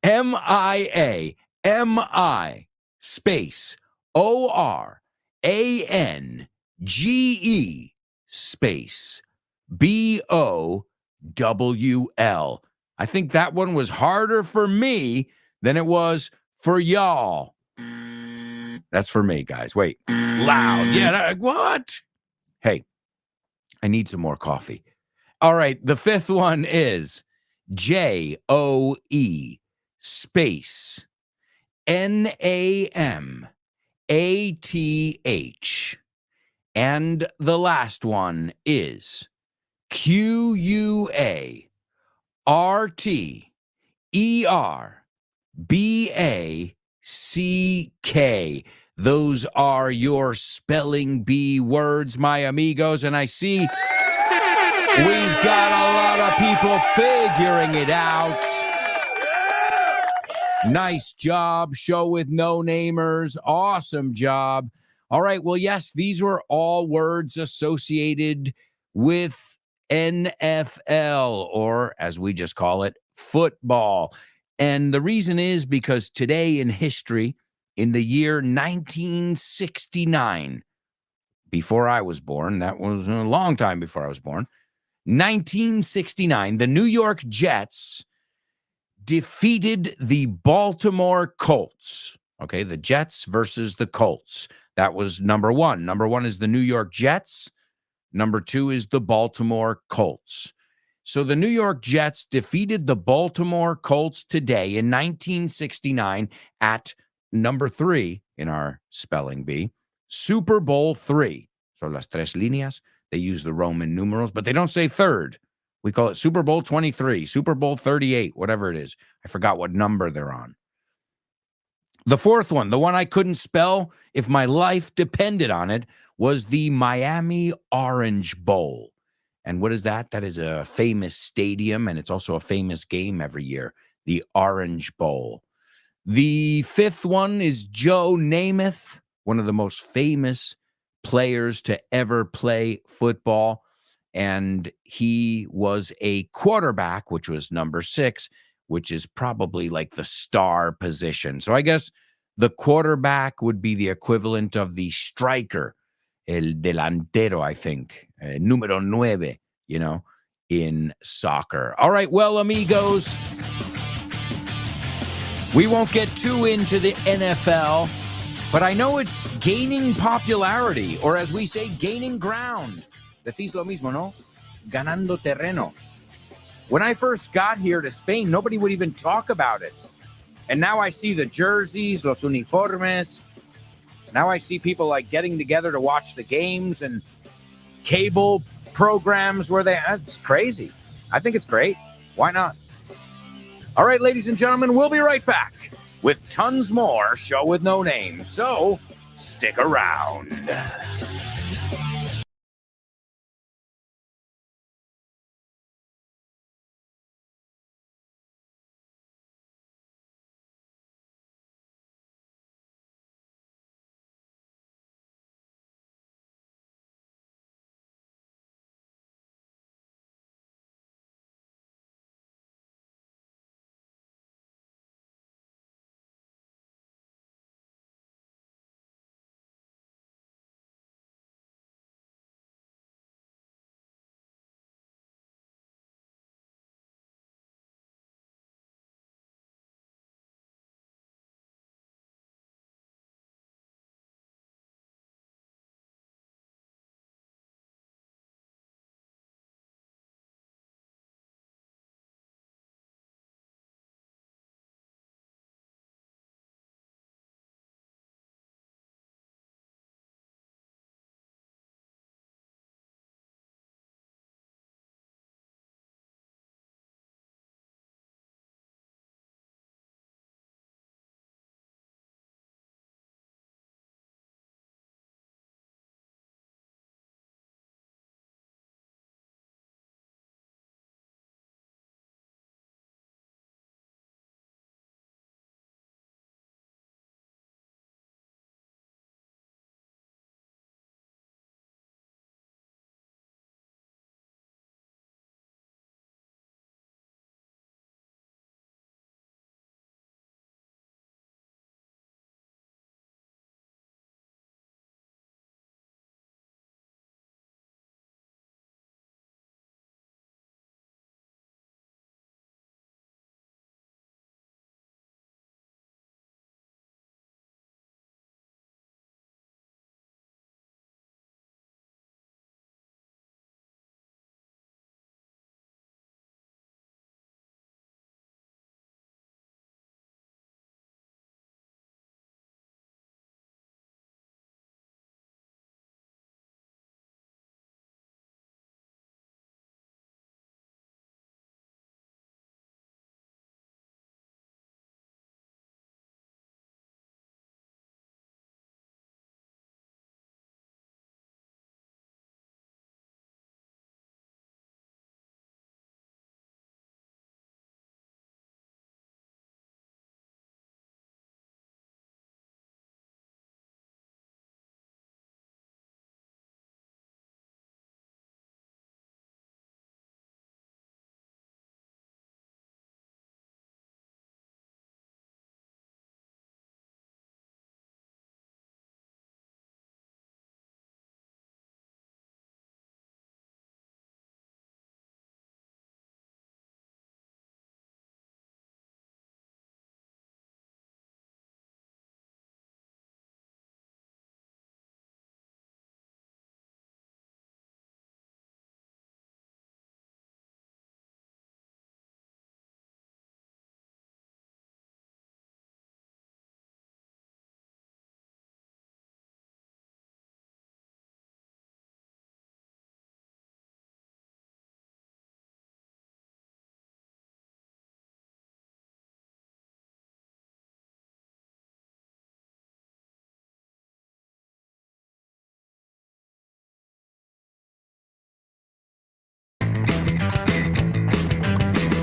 MIA. MI space ORANGE space BOWL. I think that one was harder for me than it was for y'all. That's for me, guys. Wait. Loud. Yeah. What? Hey, I need some more coffee. All right. The fifth one is JOE space NAMATH. And the last one is QUARTERBACK. Those are your spelling bee words, my amigos. And I see we've got a lot of people figuring it out. Nice job, show with no namers. Awesome job. All right. Well, yes, these were all words associated with NFL, or as we just call it, football. And the reason is because today in history, in the year 1969, before I was born, that was a long time before I was born, 1969, the New York Jets defeated the Baltimore Colts. Okay, the Jets versus the Colts. That was number one. Number one is the New York Jets. Number two is the Baltimore Colts. So the New York Jets defeated the Baltimore Colts today in 1969 at number 3 in our spelling bee, Super Bowl 3. So las tres líneas, they use the Roman numerals, but they don't say third. We call it Super Bowl 23, Super Bowl 38, whatever it is. I forgot what number they're on. The fourth one, the one I couldn't spell if my life depended on it, was the Miami Orange Bowl. And what is that? That is a famous stadium, and it's also a famous game every year, the Orange Bowl. The fifth one is Joe Namath, one of the most famous players to ever play football. And he was a quarterback, which was number 6, which is probably like the star position. So I guess the quarterback would be the equivalent of the striker, el delantero, I think, número 9, in soccer. All right, well, amigos, we won't get too into the NFL, but I know it's gaining popularity, or as we say, gaining ground. Decís lo mismo, ¿no? Ganando terreno. When I first got here to Spain, nobody would even talk about it. And now I see the jerseys, los uniformes. Now I see people like getting together to watch the games and cable programs where it's crazy. I think it's great. Why not? All right, ladies and gentlemen, we'll be right back with tons more Show with No Name. So stick around.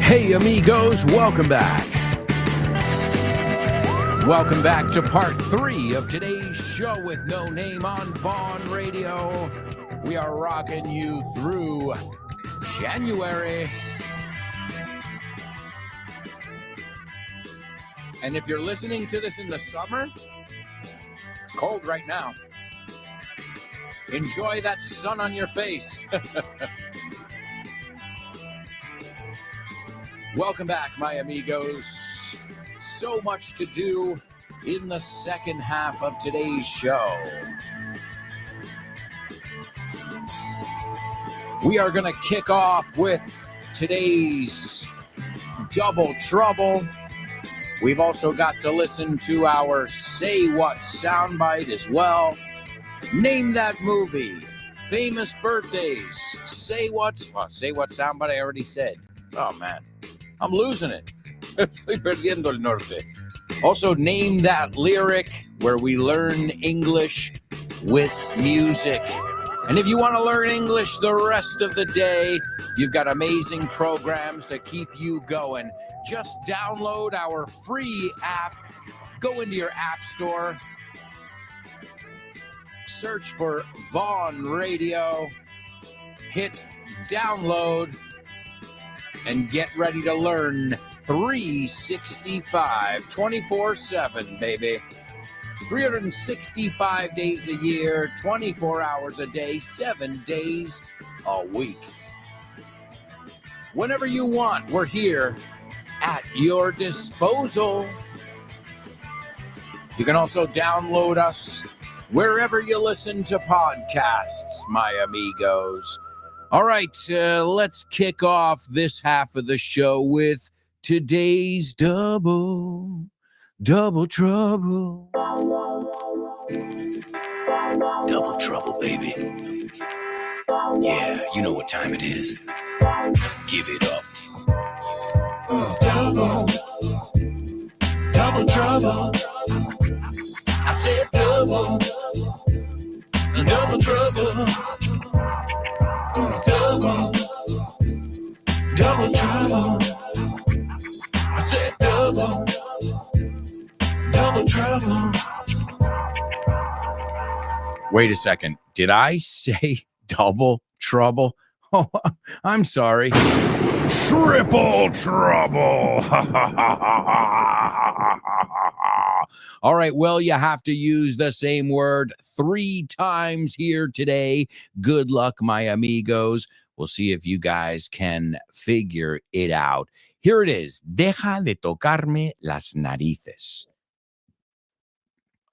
Hey, amigos, welcome back. Welcome back to part 3 of today's show with No Name on Vaughn Radio. We are rocking you through January. And if you're listening to this in the summer, it's cold right now. Enjoy that sun on your face. Welcome back, my amigos. So much to do in the second half of today's show. We are going to kick off with today's Double Trouble. We've also got to listen to our Say What soundbite as well. Name that movie. Famous birthdays. Say what? Well, say what soundbite I already said. Oh, man. I'm losing it. Estoy perdiendo el norte. Also, name that lyric, where we learn English with music. And if you want to learn English the rest of the day, you've got amazing programs to keep you going. Just download our free app. Go into your app store. Search for Vaughn Radio. Hit download. And get ready to learn 365, 24/7, baby. 365 days a year, 24 hours a day, 7 days a week. Whenever you want, we're here at your disposal. You can also download us wherever you listen to podcasts, my amigos. All right, let's kick off this half of the show with today's Double Trouble. Double trouble, baby. Yeah, you know what time it is. Give it up. Double trouble. I said double trouble. Double trouble. I said double trouble. Wait a second. Did I say double trouble? Oh, I'm sorry. Triple trouble. All right, well, you have to use the same word 3 times here today. Good luck, my amigos. We'll see if you guys can figure it out. Here it is. Deja de tocarme las narices.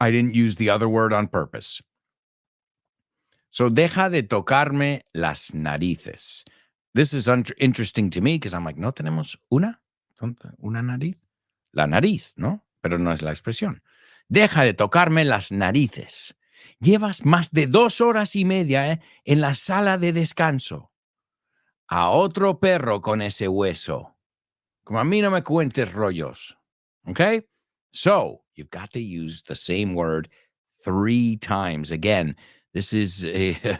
I didn't use the other word on purpose. So, deja de tocarme las narices. This is interesting to me because I'm like, ¿no tenemos una nariz? La nariz, ¿no? Pero no es la expresión. Deja de tocarme las narices. Llevas más de 2 horas y media en la sala de descanso. A otro perro con ese hueso. Como a mí no me cuentes rollos. Okay? So, you've got to use the same word 3 times. Again, this is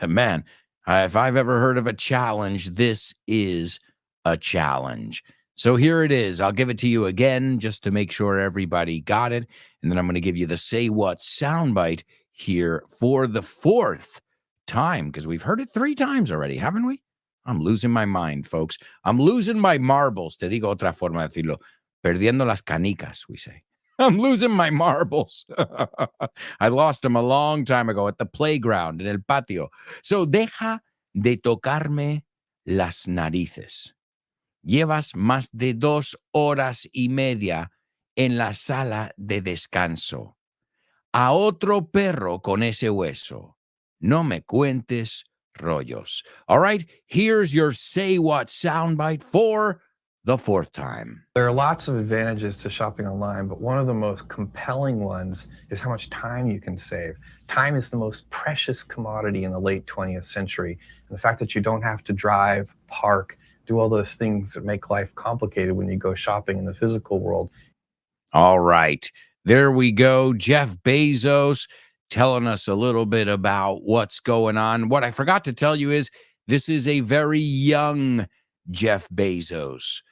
man, if I've ever heard of a challenge, this is a challenge. So here it is. I'll give it to you again just to make sure everybody got it. And then I'm going to give you the Say What soundbite here for the 4th time because we've heard it 3 times already, haven't we? I'm losing my mind, folks. I'm losing my marbles. Te digo otra forma de decirlo. Perdiendo las canicas, we say. I'm losing my marbles. I lost them a long time ago at the playground, en el patio. So, deja de tocarme las narices. Llevas más de 2 horas y media en la sala de descanso. A otro perro con ese hueso. No me cuentes rollos. All right, here's your Say What soundbite for the 4th time. There are lots of advantages to shopping online, but one of the most compelling ones is how much time you can save. Time is the most precious commodity in the late 20th century. And the fact that you don't have to drive, park, do all those things that make life complicated when you go shopping in the physical world. All right, there we go. Jeff Bezos telling us a little bit about what's going on. What I forgot to tell you is this is a very young Jeff Bezos.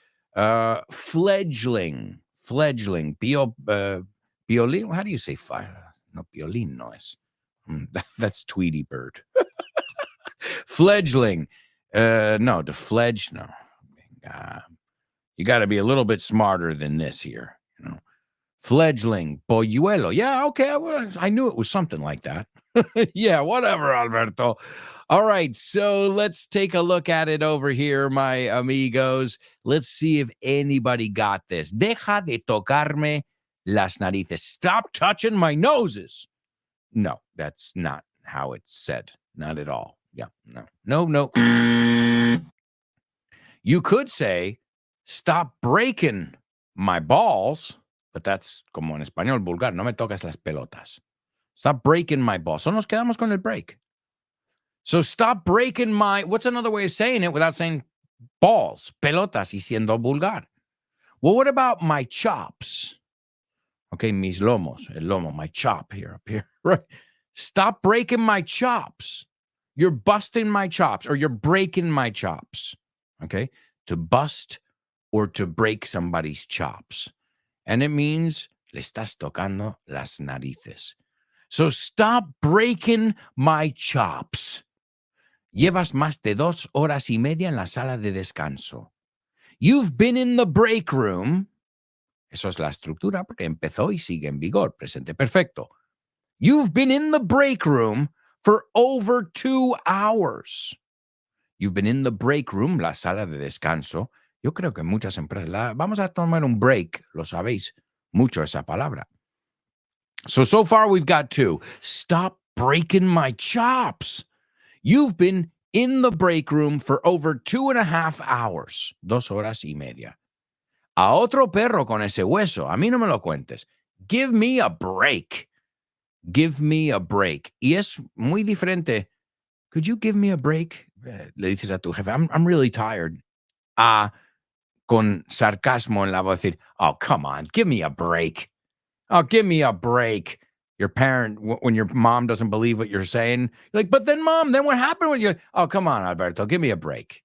Fledgling. Violin. How do you say fire? No, violin no es. That's Tweety Bird. Fledgling. No, to fledge. No. You got to be a little bit smarter than this here. You know, fledgling. Polluelo. Yeah, okay. I knew it was something like that. Yeah, whatever, Alberto. All right, so let's take a look at it over here, my amigos. Let's see if anybody got this. Deja de tocarme las narices. Stop touching my noses. No, that's not how it's said. Not at all. Yeah, no. You could say, stop breaking my balls, but that's como en español vulgar. No me tocas las pelotas. Stop breaking my balls. So nos quedamos con el break. So stop breaking my, what's another way of saying it without saying balls, pelotas y siendo vulgar? Well, what about my chops? Okay, mis lomos, el lomo, my chop here, up here, right? Stop breaking my chops. You're busting my chops or you're breaking my chops, okay? To bust or to break somebody's chops. And it means le estás tocando las narices. So stop breaking my chops. Llevas más de 2 horas y media en la sala de descanso. You've been in the break room. Eso es la estructura porque empezó y sigue en vigor. Presente perfecto. You've been in the break room for over 2 hours. You've been in the break room, la sala de descanso. Yo creo que muchas empresas, vamos a tomar un break, lo sabéis mucho esa palabra. So far we've got 2. Stop breaking my chops. You've been in the break room for over 2.5 hours. 2 horas y media. A otro perro con ese hueso. A mí no me lo cuentes. Give me a break. Give me a break. Y es muy diferente. Could you give me a break? Le dices a tu jefe, I'm really tired. Con sarcasmo en la voz decir, oh, come on, give me a break. Oh, give me a break. Your parent, when your mom doesn't believe what you're saying, you're like, but then mom, then what happened when you, oh, come on, Alberto, give me a break.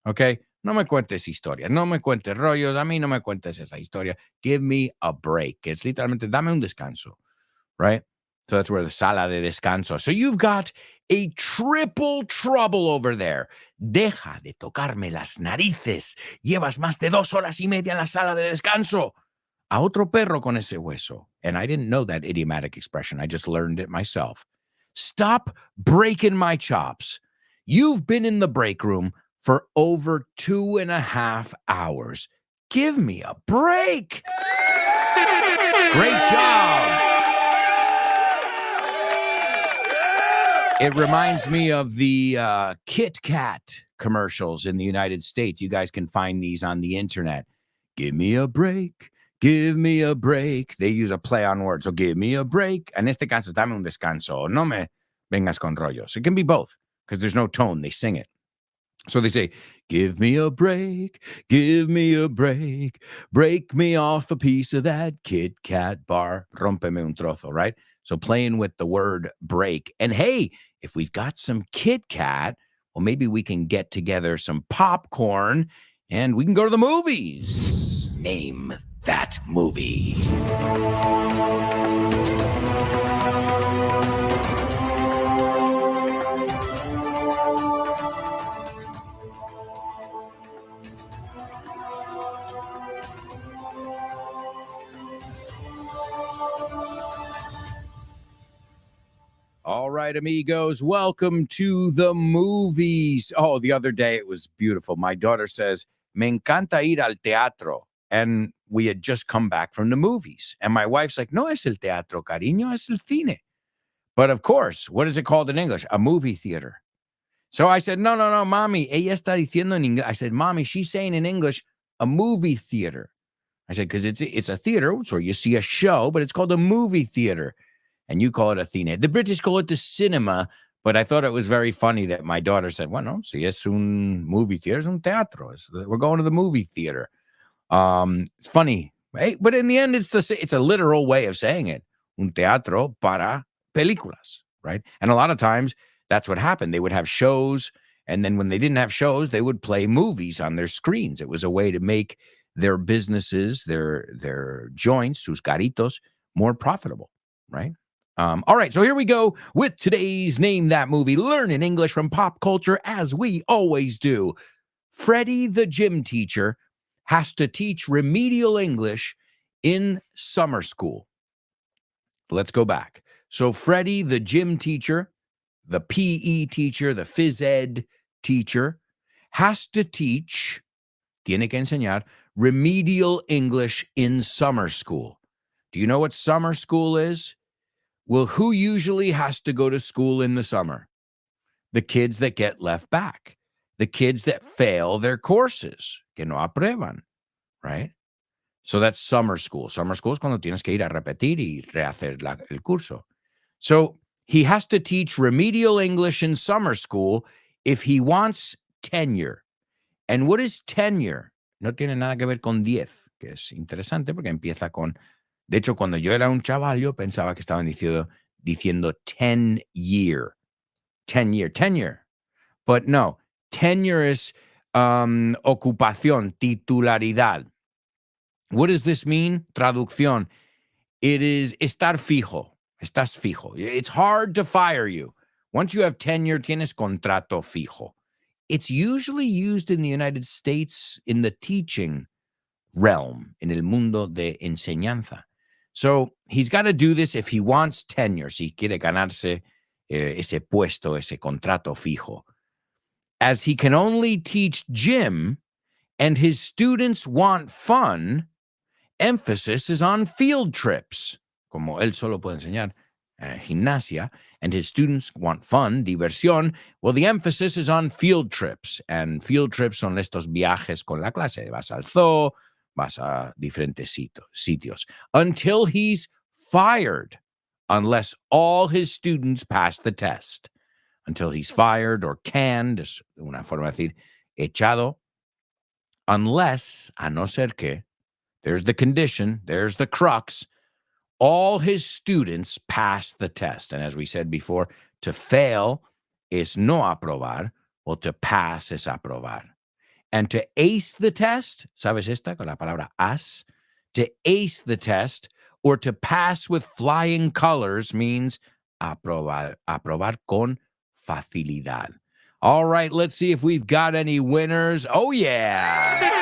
Okay? No me cuentes historias, no me cuentes rollos, a mí no me cuentes esa historia. Give me a break. Es literalmente, dame un descanso, right? So that's where the sala de descanso. So you've got a triple trouble over there. Deja de tocarme las narices. Llevas más de 2 horas y media en la sala de descanso. A otro perro con ese hueso. And I didn't know that idiomatic expression. I just learned it myself. Stop breaking my chops. You've been in the break room for over 2.5 hours. Give me a break. Great job. It reminds me of the Kit Kat commercials in the United States. You guys can find these on the internet. Give me a break. Give me a break. They use a play on words. So give me a break. En este caso, dame un descanso. No me vengas con rollos. It can be both because there's no tone. They sing it. So they say, give me a break. Give me a break. Break me off a piece of that Kit Kat bar. Rómpeme un trozo, right? So playing with the word break. And hey, if we've got some Kit Kat, well, maybe we can get together some popcorn and we can go to the movies. Name that movie. All right, amigos, welcome to the movies. Oh, the other day it was beautiful. My daughter says, me encanta ir al teatro. And we had just come back from the movies. And my wife's like, no es el teatro, cariño, es el cine. But of course, what is it called in English? A movie theater. So I said, no, mommy. Ella está diciendo en inglés. I said, mommy, she's saying in English, a movie theater. I said, because it's a theater, where you see a show, but it's called a movie theater. And you call it a cine. The British call it the cinema, but I thought it was very funny that my daughter said, bueno, si es un movie theater, es un teatro. We're going to the movie theater. It's funny, right? But in the end, it's a literal way of saying it. Un teatro para películas, right? And a lot of times, that's what happened. They would have shows, and then when they didn't have shows, they would play movies on their screens. It was a way to make their businesses, their joints, sus carritos, more profitable, right? All right, so here we go with today's Name That Movie. Learning English from pop culture as we always do. Freddie the gym teacher has to teach remedial English in summer school. Let's go back. So Freddie the gym teacher, the PE teacher, the phys ed teacher, has to teach, tiene que enseñar, remedial English in summer school. Do you know what summer school is? Well, who usually has to go to school in the summer? The kids that get left back, the kids that fail their courses, que no aprueban, right? So that's summer school. Summer school es cuando tienes que ir a repetir y rehacer el curso. So he has to teach remedial English in summer school if he wants tenure. And what is tenure? No tiene nada que ver con 10, que es interesante porque empieza con... De hecho, cuando yo era un chaval, yo pensaba que estaban diciendo 10 year. Tenure. But no, tenure is ocupación, titularidad. What does this mean? Traducción. It is estar fijo. Estás fijo. It's hard to fire you. Once you have tenure, tienes contrato fijo. It's usually used in the United States in the teaching realm, en el mundo de enseñanza. So he's got to do this if he wants tenure, si quiere ganarse ese puesto, ese contrato fijo. As he can only teach gym and his students want fun, emphasis is on field trips. Como él solo puede enseñar gimnasia and his students want fun, diversión, well, the emphasis is on field trips. And field trips son estos viajes con la clase. Vas al zoo, vas a diferentes sitios. Until he's fired, unless all his students pass the test. Until he's fired or canned, es una forma de decir echado, unless, a no ser que, there's the condition, there's the crux, all his students pass the test. And as we said before, to fail is no aprobar, or to pass es aprobar. And to ace the test, ¿sabes esta con la palabra as? To ace the test or to pass with flying colors means aprobar con facilidad. All right, let's see if we've got any winners. Oh, yeah.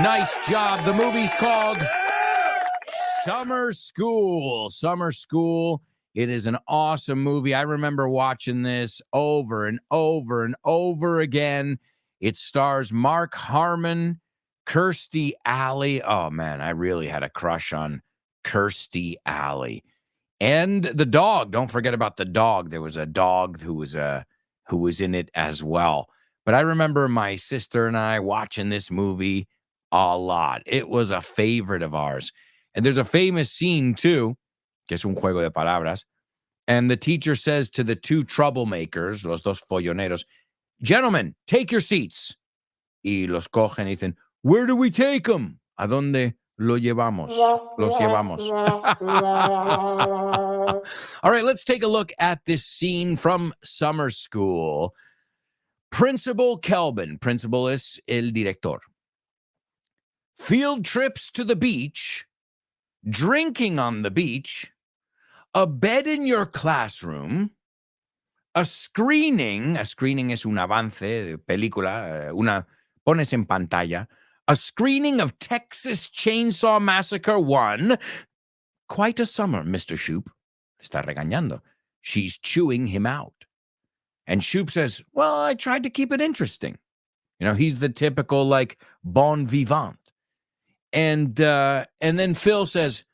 Nice job. The movie's called Summer School. Summer School. It is an awesome movie. I remember watching this over and over and over again. It stars Mark Harmon, Kirstie Alley. Oh, man, I really had a crush on Kirstie Alley. And the dog. Don't forget about the dog. There was a dog who was in it as well. But I remember my sister and I watching this movie a lot. It was a favorite of ours. And there's a famous scene, too, que es un juego de palabras. And the teacher says to the two troublemakers, los dos folloneros, gentlemen, take your seats. Y los cogen y dicen, where do we take them? ¿A dónde lo llevamos? Los llevamos. All right, let's take a look at this scene from Summer School. Principal Kelvin, principal es el director. Field trips to the beach, drinking on the beach, a bed in your classroom, a screening es un avance de película, pones en pantalla, a screening of Texas Chainsaw Massacre 1. Quite a summer, Mr. Shoop. Está regañando. She's chewing him out. And Shoop says, well, I tried to keep it interesting. You know, he's the typical, like, bon vivant. And then Phil says,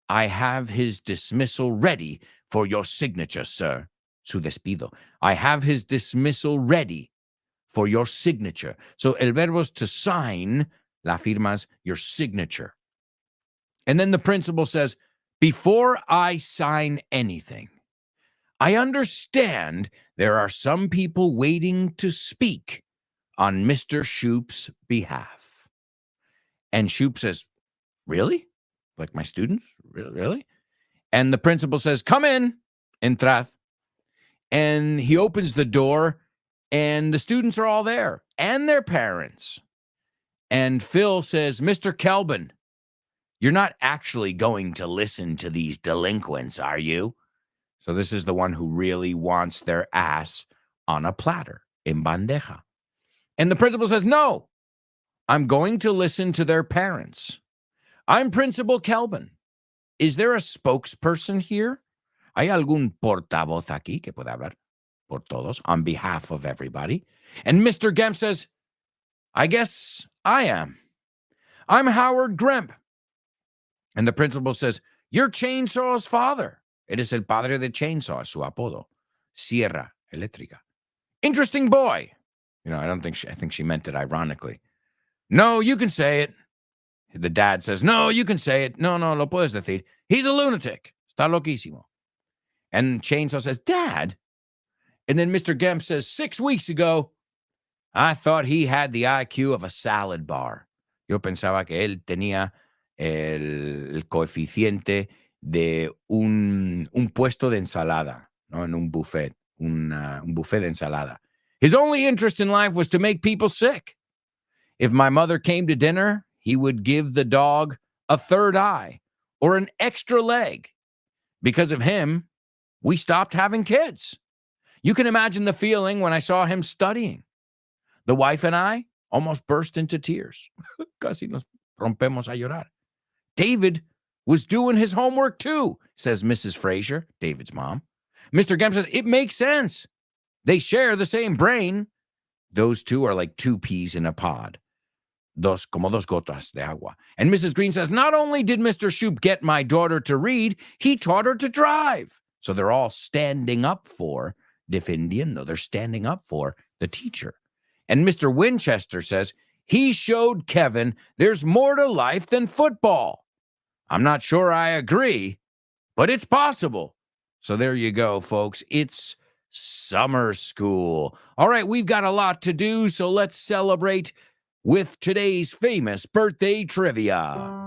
I have his dismissal ready for your signature, sir. Su despido. I have his dismissal ready for your signature. So el verbo is to sign, la firmas, your signature. And then the principal says, before I sign anything, I understand there are some people waiting to speak on Mr. Shoop's behalf. And Shoop says, really? Like my students? Really? And the principal says, come in, entrad. And he opens the door, and the students are all there, and their parents. And Phil says, Mr. Kelvin, you're not actually going to listen to these delinquents, are you? So this is the one who really wants their ass on a platter, en bandeja. And the principal says, no, I'm going to listen to their parents. I'm Principal Kelvin. Is there a spokesperson here? ¿Hay algún portavoz aquí que pueda hablar por todos on behalf of everybody? And Mr. Gemp says, I guess I am. I'm Howard Grimp. And the principal says, you're Chainsaw's father. Eres el padre de Chainsaw, su apodo. Sierra Eléctrica. Interesting boy. I think she meant it ironically. No, you can say it. The dad says, no, you can say it. No, lo puedes decir. He's a lunatic. Está loquísimo. And Chainsaw says, Dad. And then Mr. Gemp says, 6 weeks ago, I thought he had the IQ of a salad bar. Yo pensaba que él tenía el coeficiente de un puesto de ensalada, ¿no? En un buffet, un buffet de ensalada. His only interest in life was to make people sick. If my mother came to dinner, he would give the dog a third eye or an extra leg. Because of him, we stopped having kids. You can imagine the feeling when I saw him studying. The wife and I almost burst into tears. Casi nos rompemos a llorar. David was doing his homework too, says Mrs. Fraser, David's mom. Mr. Gemp says, it makes sense. They share the same brain. Those two are like two peas in a pod. Como dos gotas de agua. And Mrs. Green says, not only did Mr. Shoup get my daughter to read, he taught her to drive. So they're all standing up for, defendiendo, they're standing up for the teacher. And Mr. Winchester says, he showed Kevin there's more to life than football. I'm not sure I agree, but it's possible. So there you go, folks. It's summer school. All right, we've got a lot to do, so let's celebrate with today's famous birthday trivia.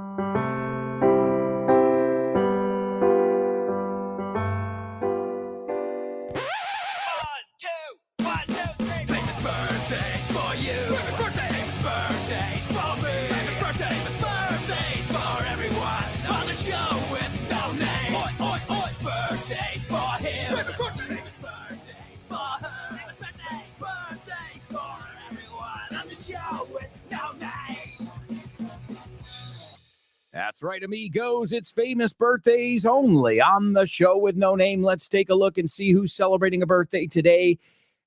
That's right, amigos. It's famous birthdays only on the show with no name. Let's take a look and see who's celebrating a birthday today.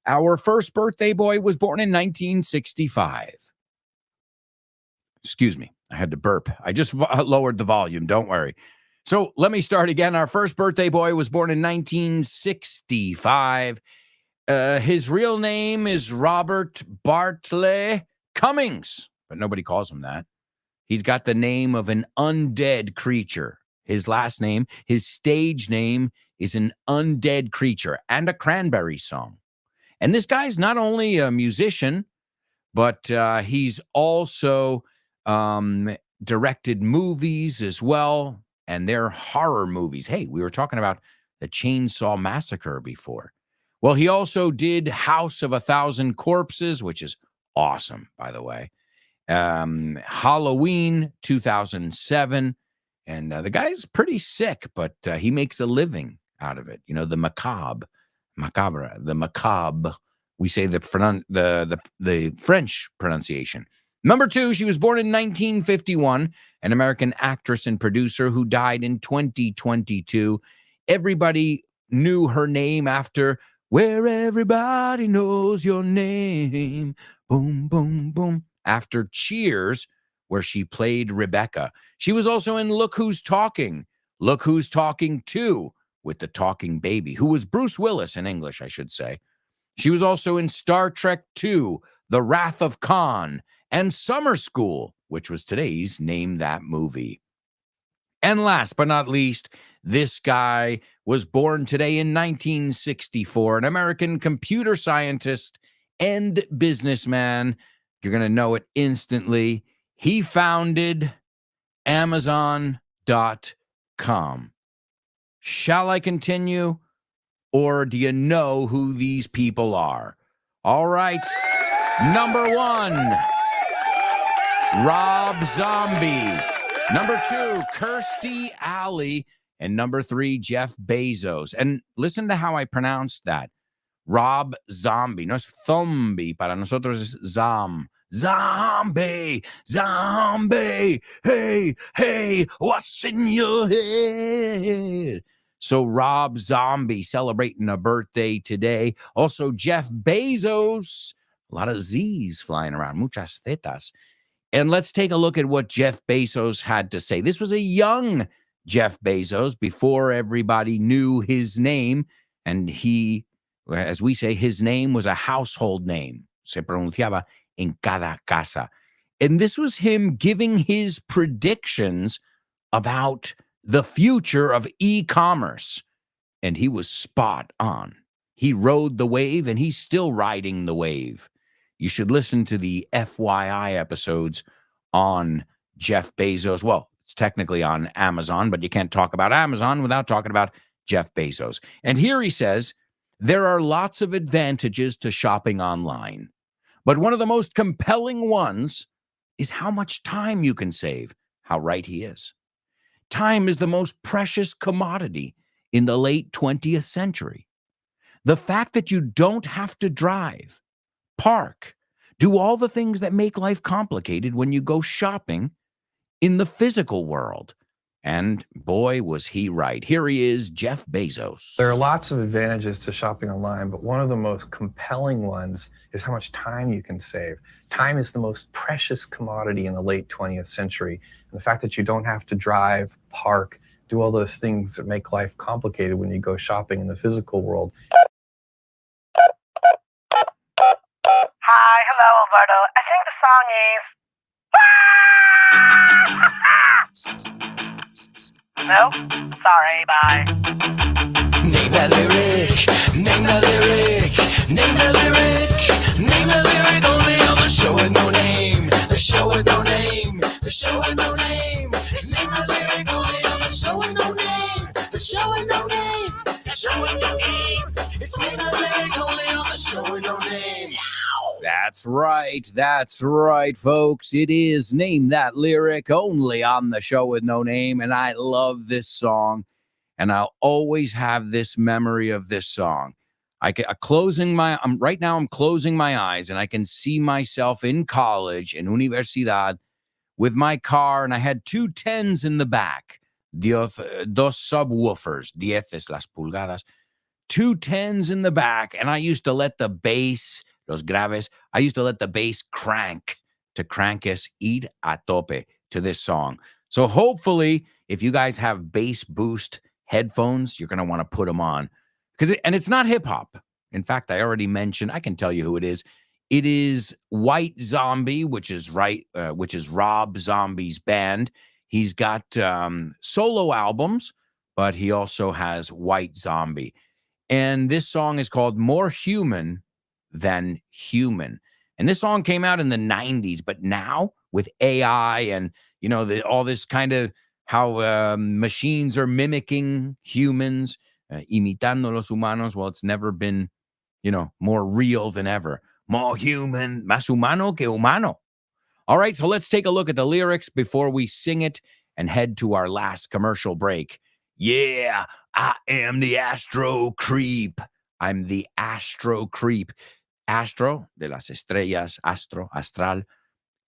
Our first birthday boy was born in 1965. Excuse me, I had to burp. I just lowered the volume, don't worry. So let me start again. Our first birthday boy was born in 1965. His real name is Robert Bartley Cummings, but nobody calls him that. He's got the name of an undead creature. His last name, his stage name is an undead creature and a Cranberry song. And this guy's not only a musician, but he's also directed movies as well. And they're horror movies. Hey, we were talking about the Chainsaw Massacre before. Well, he also did House of a Thousand Corpses, which is awesome, by the way. Halloween 2007, and the guy's pretty sick, but he makes a living out of it. You know, the macabre. We say the French pronunciation. Number 2, she was born in 1951, an American actress and producer who died in 2022. Everybody knew her name after Where Everybody Knows Your Name. Boom, boom, boom. After Cheers, where she played Rebecca. She was also in Look Who's Talking. Look Who's Talking 2 with the talking baby, who was Bruce Willis in English, I should say. She was also in Star Trek II, The Wrath of Khan, and Summer School, which was today's Name That Movie. And last but not least, this guy was born today in 1964, an American computer scientist and businessman. You're going to know it instantly. He founded Amazon.com. Shall I continue? Or do you know who these people are? All right. Number 1. Rob Zombie. Number 2, Kirstie Alley. And number 3, Jeff Bezos. And listen to how I pronounced that. Rob Zombie. No es zombie. Para nosotros es Zombie. Zombie. Hey, hey, what's in your head? So Rob Zombie celebrating a birthday today. Also, Jeff Bezos. A lot of Z's flying around. Muchas zetas. And let's take a look at what Jeff Bezos had to say. This was a young Jeff Bezos before everybody knew his name. And he, as we say, his name was a household name. Se pronunciaba en cada casa. And this was him giving his predictions about the future of e-commerce. And he was spot on. He rode the wave, and he's still riding the wave. You should listen to the FYI episodes on Jeff Bezos. Well, it's technically on Amazon, but you can't talk about Amazon without talking about Jeff Bezos. And here he says, there are lots of advantages to shopping online, but one of the most compelling ones is how much time you can save. How right he is. Time is the most precious commodity in the late 20th century. The fact that you don't have to drive, park, do all the things that make life complicated when you go shopping in the physical world. And boy, was he right. Here he is, Jeff Bezos. There are lots of advantages to shopping online, but one of the most compelling ones is how much time you can save. Time is the most precious commodity in the late 20th century. And the fact that you don't have to drive, park, do all those things that make life complicated when you go shopping in the physical world. Hi, hello, Alberto. I think the song is... No? Sorry, bye. Name that lyric, name that lyric, name that lyric, name that lyric only on the show with no name, the show with no name, the show with no name. Name that lyric only on the show with no name, the show with no name, the show with no name. It's name that lyric only on the show with no name. That's right, folks. It is Name That Lyric only on the show with no name. And I love this song. And I'll always have this memory of this song. I'm closing my eyes and I can see myself in college, in Universidad, with my car. And I had 2 10s in the back. Dos subwoofers. 10 las pulgadas. 2 10s in the back. And I used to let the bass, los graves, I used to let the bass crank to crank us ir a tope to this song. So hopefully, if you guys have bass boost headphones, you're going to want to put them on. And it's not hip hop. In fact, I already mentioned, I can tell you who it is. It is White Zombie, which is Rob Zombie's band. He's got solo albums, but he also has White Zombie. And this song is called More Human Than Human. And this song came out in the 90s, but now with AI and, all this kind of how machines are mimicking humans, imitando los humanos. Well, it's never been, more real than ever. More human, más humano que humano. All right, so let's take a look at the lyrics before we sing it and head to our last commercial break. Yeah, I am the Astro Creep. I'm the Astro Creep. Astro, de las estrellas, astro, astral.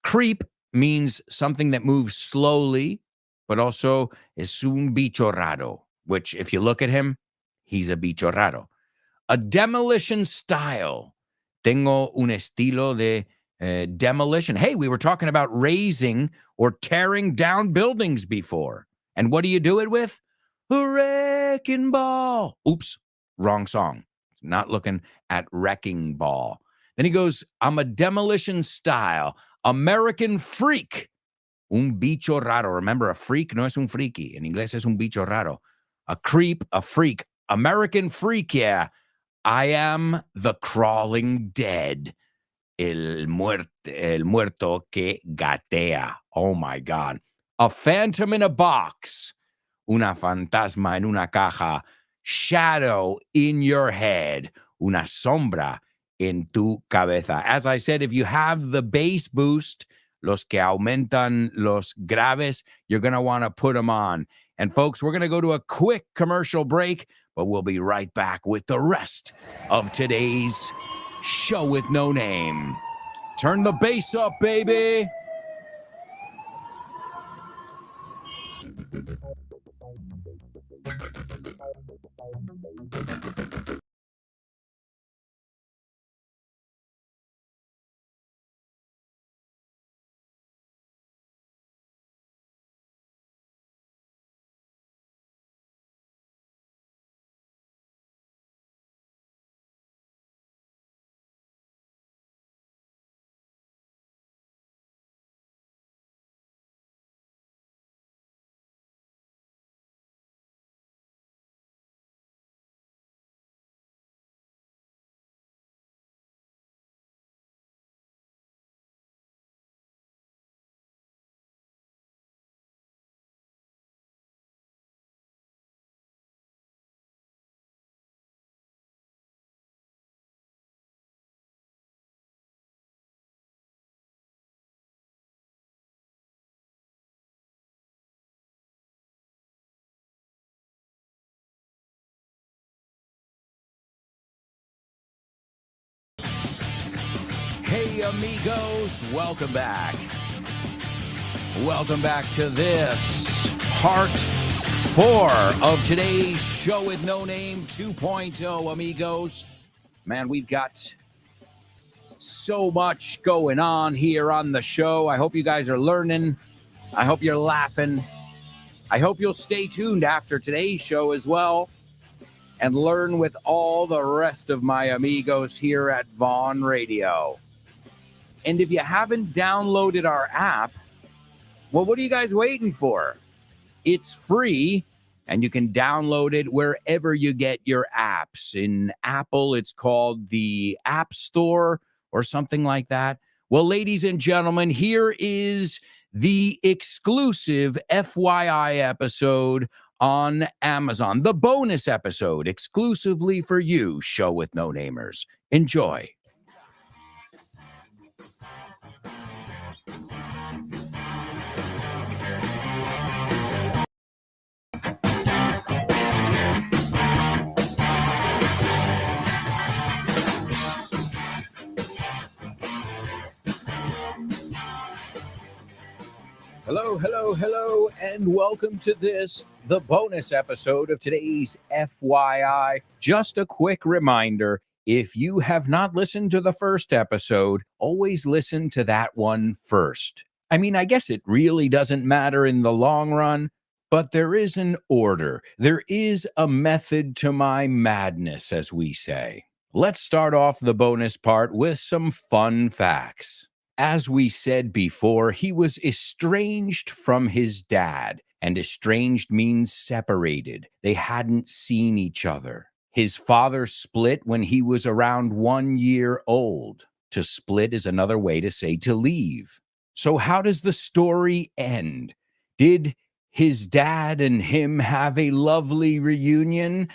Creep means something that moves slowly, but also es un bicho raro, which if you look at him, he's a bicho raro. A demolition style. Tengo un estilo de demolition. Hey, we were talking about raising or tearing down buildings before. And what do you do it with? A wrecking ball. Oops, wrong song. Not looking at wrecking ball. Then he goes, I'm a demolition style, American freak. Un bicho raro. Remember, a freak no es un friki. En inglés es un bicho raro. A creep, a freak. American freak, yeah. I am the crawling dead. El muerto que gatea. Oh, my God. A phantom in a box. Una fantasma en una caja. Shadow in your head. Una sombra en tu cabeza. As I said, if you have the bass boost, los que aumentan los graves, you're going to want to put them on. And folks, we're going to go to a quick commercial break, but we'll be right back with the rest of today's show with no name. Turn the bass up, baby. Hey, amigos, welcome back. Welcome back to this part 4 of today's Show with No Name 2.0, amigos. Man, we've got so much going on here on the show. I hope you guys are learning. I hope you're laughing. I hope you'll stay tuned after today's show as well and learn with all the rest of my amigos here at Vaughn Radio. And if you haven't downloaded our app, well, what are you guys waiting for? It's free, and you can download it wherever you get your apps. In Apple, it's called the App Store or something like that. Well, ladies and gentlemen, here is the exclusive FYI episode on Amazon, the bonus episode exclusively for you, Show with No Namers. Enjoy. Hello, hello, hello, and welcome to this, the bonus episode of today's FYI. Just a quick reminder, if you have not listened to the first episode, always listen to that one first. I mean, I guess it really doesn't matter in the long run, but there is an order. There is a method to my madness, as we say. Let's start off the bonus part with some fun facts. As we said before, he was estranged from his dad, and estranged means separated. They hadn't seen each other. His father split when he was around 1 year old. To split is another way to say to leave. So how does the story end? Did his dad and him have a lovely reunion?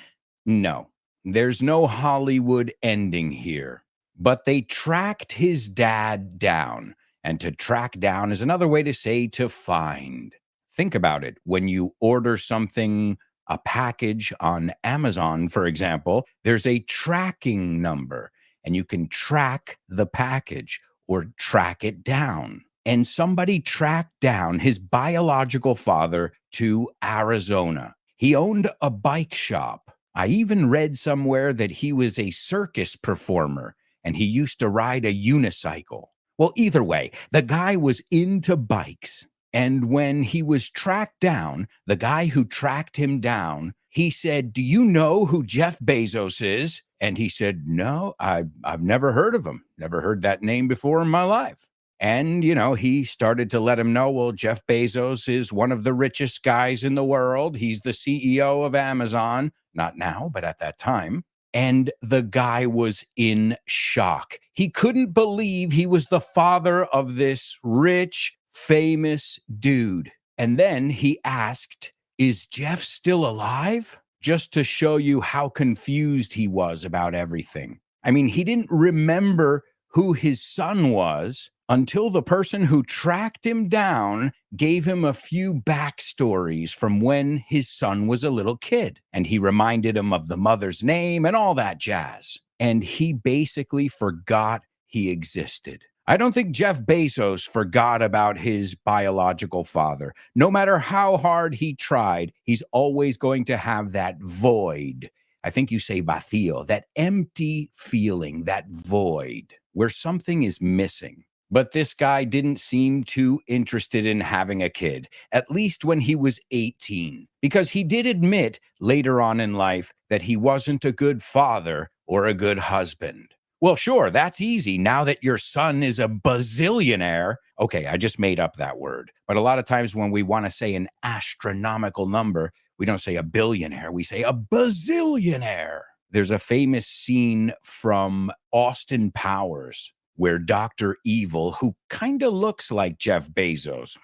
No, there's no Hollywood ending here. But they tracked his dad down. And to track down is another way to say to find. Think about it. When you order something, a package on Amazon, for example, there's a tracking number. And you can track the package or track it down. And somebody tracked down his biological father to Arizona. He owned a bike shop. I even read somewhere that he was a circus performer. And he used to ride a unicycle. Well, either way, the guy was into bikes. And when he was tracked down, the guy who tracked him down, he said, "Do you know who Jeff Bezos is?" And he said, "No, I've never heard of him. Never heard that name before in my life." And, he started to let him know, well, Jeff Bezos is one of the richest guys in the world. He's the CEO of Amazon. Not now, but at that time. And the guy was in shock. He couldn't believe he was the father of this rich, famous dude. And then he asked, "Is Jeff still alive?" Just to show you how confused he was about everything. I mean, he didn't remember who his son was. until the person who tracked him down gave him a few backstories from when his son was a little kid. And he reminded him of the mother's name and all that jazz. And he basically forgot he existed. I don't think Jeff Bezos forgot about his biological father. No matter how hard he tried, he's always going to have that void. I think you say vacío, that empty feeling, that void where something is missing. But this guy didn't seem too interested in having a kid, at least when he was 18, because he did admit later on in life that he wasn't a good father or a good husband. Well, sure, that's easy now that your son is a bazillionaire. Okay, I just made up that word. But a lot of times when we want to say an astronomical number, we don't say a billionaire, we say a bazillionaire. There's a famous scene from Austin Powers where Dr. Evil, who kind of looks like Jeff Bezos,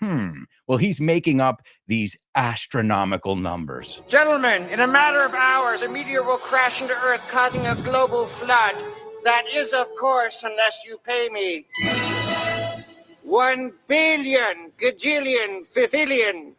well, he's making up these astronomical numbers. Gentlemen, in a matter of hours, a meteor will crash into Earth, causing a global flood. That is, of course, unless you pay me 1 billion, gajillion, fifillion,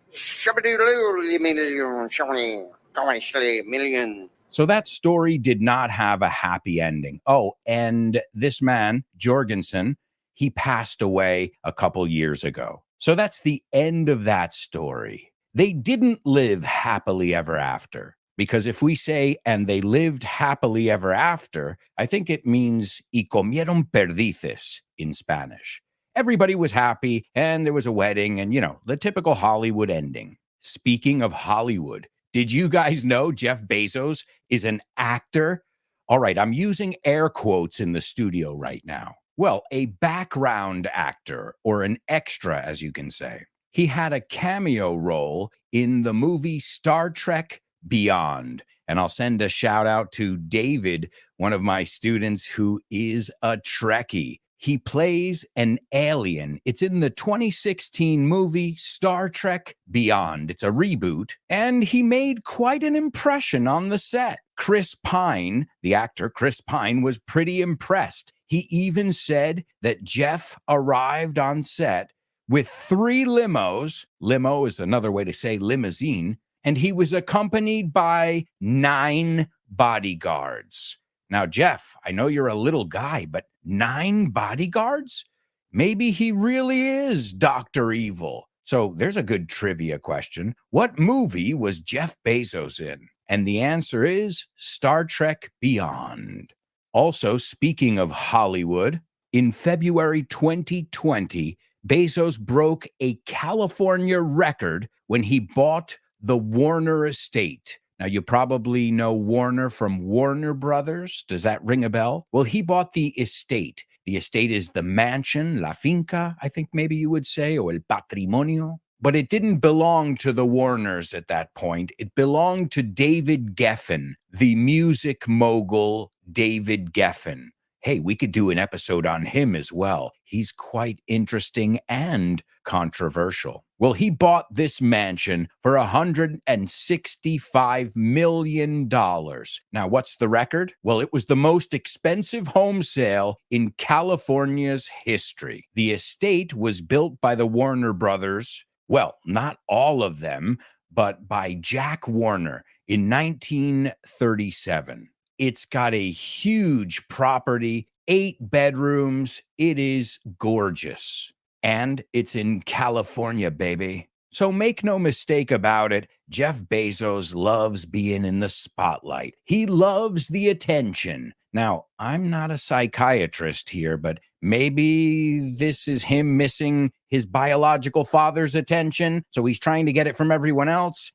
million. So that story did not have a happy ending. Oh, and this man, Jorgensen, he passed away a couple years ago. So that's the end of that story. They didn't live happily ever after. Because if we say, and they lived happily ever after, I think it means y comieron perdices in Spanish. Everybody was happy, and there was a wedding, and, the typical Hollywood ending. Speaking of Hollywood, did you guys know Jeff Bezos is an actor? All right, I'm using air quotes in the studio right now. Well, a background actor, or an extra, as you can say. He had a cameo role in the movie Star Trek Beyond. And I'll send a shout out to David, one of my students who is a Trekkie. He plays an alien. It's in the 2016 movie Star Trek Beyond. It's a reboot, and he made quite an impression on the set. Chris Pine, the actor Chris Pine, was pretty impressed. He even said that Jeff arrived on set with 3 limos. Limo is another way to say limousine. And he was accompanied by 9 bodyguards. Now, Jeff, I know you're a little guy, but 9 bodyguards? Maybe he really is Dr. Evil. So there's a good trivia question. What movie was Jeff Bezos in? And the answer is Star Trek Beyond. Also, speaking of Hollywood, in February 2020, Bezos broke a California record when he bought the Warner estate. Now, you probably know Warner from Warner Brothers. Does that ring a bell? Well, he bought the estate. The estate is the mansion, la finca, I think maybe you would say, or el patrimonio. But it didn't belong to the Warners at that point. It belonged to David Geffen, the music mogul David Geffen. Hey, we could do an episode on him as well. He's quite interesting and controversial. Well, he bought this mansion for $165 million. Now, what's the record? Well, it was the most expensive home sale in California's history. The estate was built by the Warner Brothers. Well, not all of them, but by Jack Warner in 1937. It's got a huge property, 8 bedrooms. It is gorgeous. And it's in California, baby. So make no mistake about it, Jeff Bezos loves being in the spotlight. He loves the attention. Now, I'm not a psychiatrist here, but maybe this is him missing his biological father's attention, so he's trying to get it from everyone else.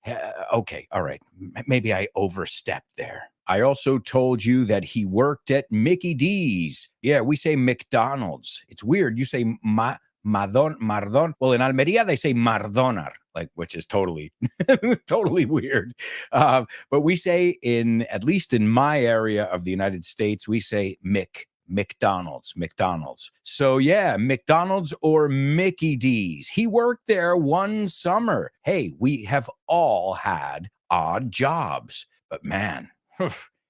Okay, all right. Maybe I overstepped there. I also told you that he worked at Mickey D's. Yeah, we say McDonald's. It's weird. You say Mardon. Well, in Almeria, they say Mardonar, which is totally, totally weird. But we say at least in my area of the United States, we say McDonald's. So yeah, McDonald's or Mickey D's. He worked there one summer. Hey, we have all had odd jobs, but man,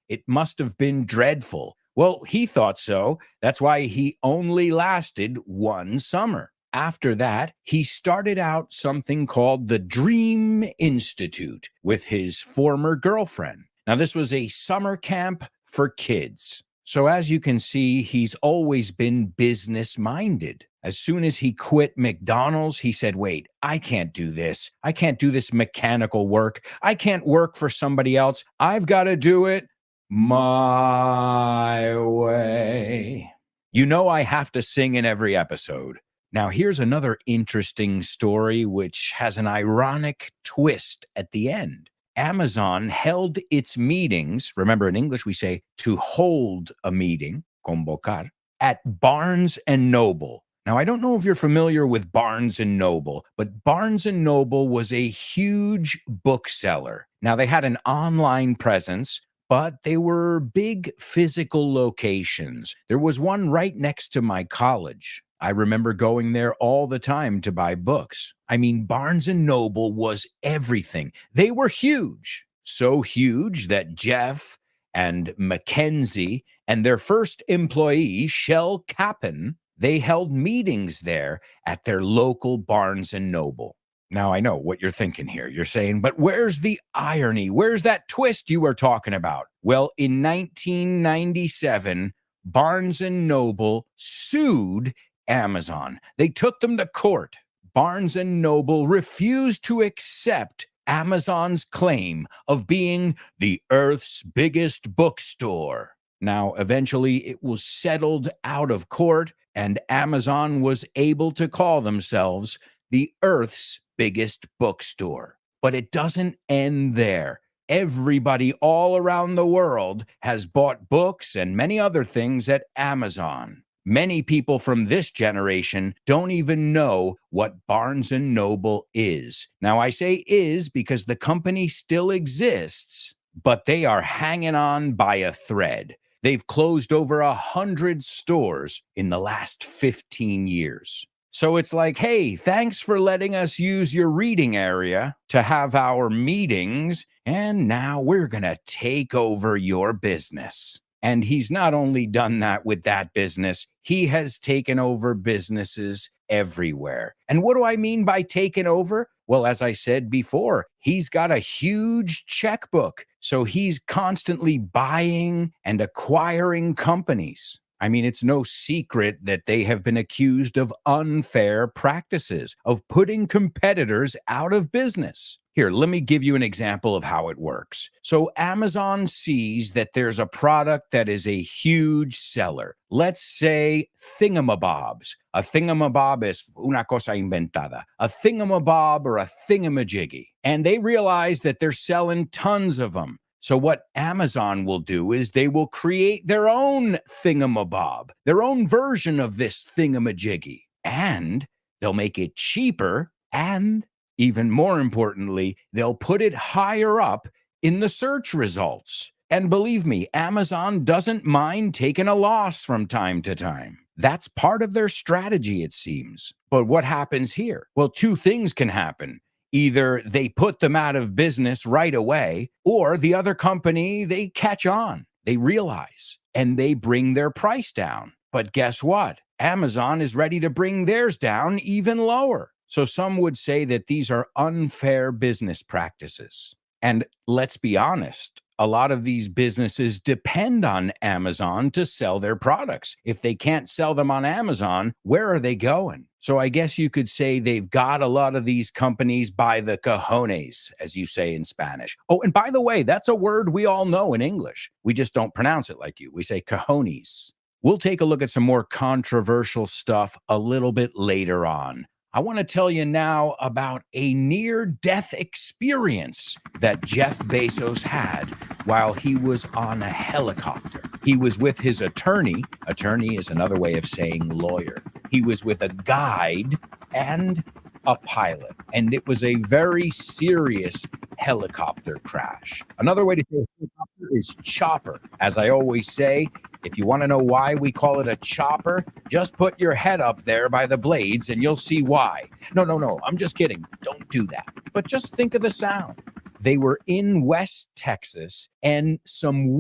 it must have been dreadful Well, he thought so. That's why he only lasted one summer. After that, he started out something called the Dream Institute with his former girlfriend. Now, this was a summer camp for kids. So as you can see, he's always been business-minded. As soon as he quit McDonald's, he said, wait, I can't do this. I can't do this mechanical work. I can't work for somebody else. I've got to do it my way. You know I have to sing in every episode. Now, here's another interesting story which has an ironic twist at the end. Amazon held its meetings, remember in English we say to hold a meeting, convocar, at Barnes & Noble. Now, I don't know if you're familiar with Barnes & Noble, but Barnes & Noble was a huge bookseller. Now, they had an online presence, but they were big physical locations. There was one right next to my college. I remember going there all the time to buy books. I mean, Barnes & Noble was everything. They were huge, so huge that Jeff and Mackenzie and their first employee, Shell Cappen, they held meetings there at their local Barnes & Noble. Now, I know what you're thinking here. You're saying, but where's the irony? Where's that twist you were talking about? Well, in 1997, Barnes & Noble sued Amazon. They took them to court. Barnes & Noble refused to accept Amazon's claim of being the Earth's biggest bookstore. Now, eventually, it was settled out of court, and Amazon was able to call themselves the Earth's biggest bookstore. But it doesn't end there. Everybody all around the world has bought books and many other things at Amazon. Many people from this generation don't even know what Barnes & Noble is. Now, I say is because the company still exists, but they are hanging on by a thread. They've closed over 100 stores in the last 15 years. So it's like, hey, thanks for letting us use your reading area to have our meetings, and now we're going to take over your business. And he's not only done that with that business, he has taken over businesses everywhere. And what do I mean by taken over? Well, as I said before, he's got a huge checkbook. So he's constantly buying and acquiring companies. I mean, it's no secret that they have been accused of unfair practices, of putting competitors out of business. Here, let me give you an example of how it works. So Amazon sees that there's a product that is a huge seller. Let's say thingamabobs. A thingamabob is una cosa inventada. A thingamabob or a thingamajiggy. And they realize that they're selling tons of them. So what Amazon will do is they will create their own thingamabob, their own version of this thingamajiggy, and they'll make it cheaper, and even more importantly, they'll put it higher up in the search results. And believe me, Amazon doesn't mind taking a loss from time to time. That's part of their strategy, it seems. But what happens here? Well, two things can happen. Either they put them out of business right away, or the other company, they catch on, they realize, and they bring their price down. But guess what? Amazon is ready to bring theirs down even lower. So some would say that these are unfair business practices. And let's be honest, a lot of these businesses depend on Amazon to sell their products. If they can't sell them on Amazon, where are they going? So I guess you could say they've got a lot of these companies by the cojones, as you say in Spanish. Oh, and by the way, that's a word we all know in English. We just don't pronounce it like you. We say cojones. We'll take a look at some more controversial stuff a little bit later on. I want to tell you now about a near-death experience that Jeff Bezos had while he was on a helicopter. He was with his attorney. Attorney is another way of saying lawyer. He was with a guide and a pilot, and it was a very serious helicopter crash. Another way to say helicopter is chopper. As I always say, if you want to know why we call it a chopper, just put your head up there by the blades and you'll see why. No, I'm just kidding. Don't do that. But just think of the sound. They were in West Texas, and some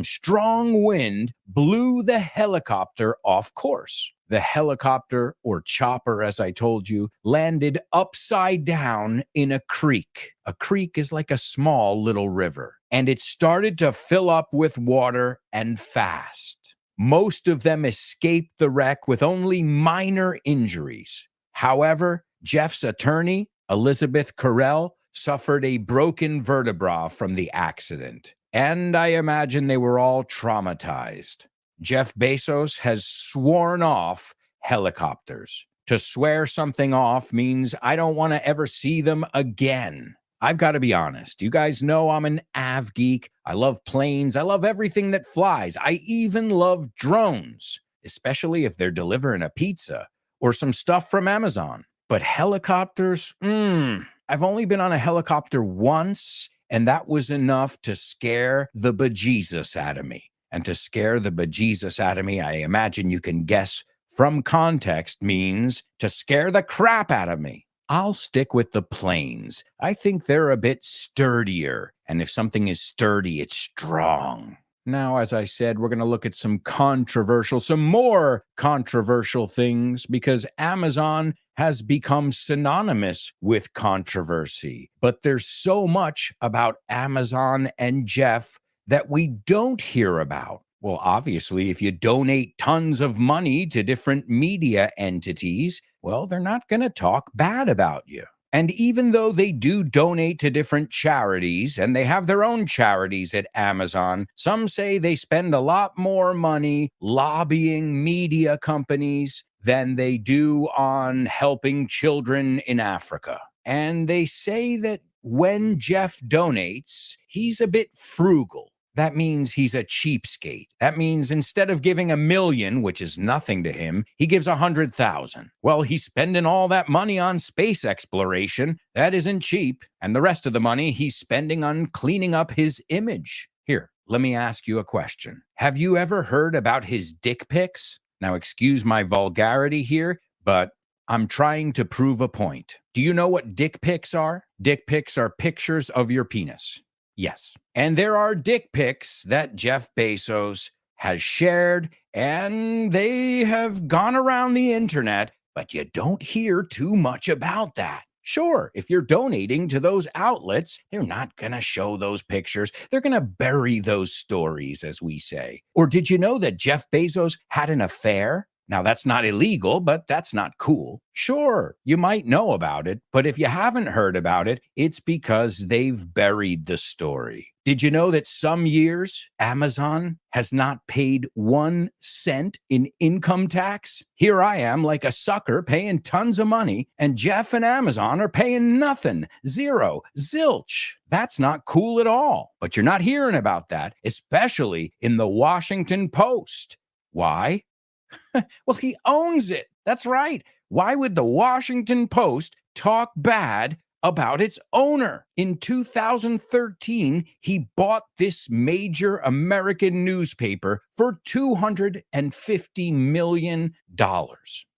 strong wind, blew the helicopter off course. The helicopter, or chopper, as I told you, landed upside down in a creek. A creek is like a small little river, and it started to fill up with water and fast. Most of them escaped the wreck with only minor injuries. However, Jeff's attorney, Elizabeth Carell, suffered a broken vertebra from the accident, and I imagine they were all traumatized. Jeff Bezos has sworn off helicopters. To swear something off means I don't want to ever see them again. I've got to be honest. You guys know I'm an av geek. I love planes. I love everything that flies. I even love drones, especially if they're delivering a pizza or some stuff from Amazon. But helicopters, I've only been on a helicopter once, and that was enough to scare the bejesus out of me. And to scare the bejesus out of me, I imagine you can guess from context, means to scare the crap out of me. I'll stick with the planes. I think they're a bit sturdier. And if something is sturdy, it's strong. Now, as I said, we're going to look at some more controversial things, because Amazon has become synonymous with controversy. But there's so much about Amazon and Jeff that we don't hear about. Well, obviously, if you donate tons of money to different media entities, well, they're not going to talk bad about you. And even though they do donate to different charities, and they have their own charities at Amazon, some say they spend a lot more money lobbying media companies than they do on helping children in Africa. And they say that when Jeff donates, he's a bit frugal. That means he's a cheapskate. That means instead of giving $1 million, which is nothing to him, he gives 100,000. Well, he's spending all that money on space exploration. That isn't cheap. And the rest of the money he's spending on cleaning up his image. Here, let me ask you a question. Have you ever heard about his dick pics? Now, excuse my vulgarity here, but I'm trying to prove a point. Do you know what dick pics are? Dick pics are pictures of your penis. Yes. And there are dick pics that Jeff Bezos has shared, and they have gone around the internet, but you don't hear too much about that. Sure, if you're donating to those outlets, they're not going to show those pictures. They're going to bury those stories, as we say. Or did you know that Jeff Bezos had an affair? Now, that's not illegal, but that's not cool. Sure, you might know about it, but if you haven't heard about it, it's because they've buried the story. Did you know that some years Amazon has not paid 1 cent in income tax? Here I am like a sucker paying tons of money, and Jeff and Amazon are paying nothing. Zero. Zilch. That's not cool at all. But you're not hearing about that, especially in the Washington Post. Why? Well, he owns it. That's right. Why would the Washington Post talk bad about its owner? In 2013, he bought this major American newspaper for $250 million.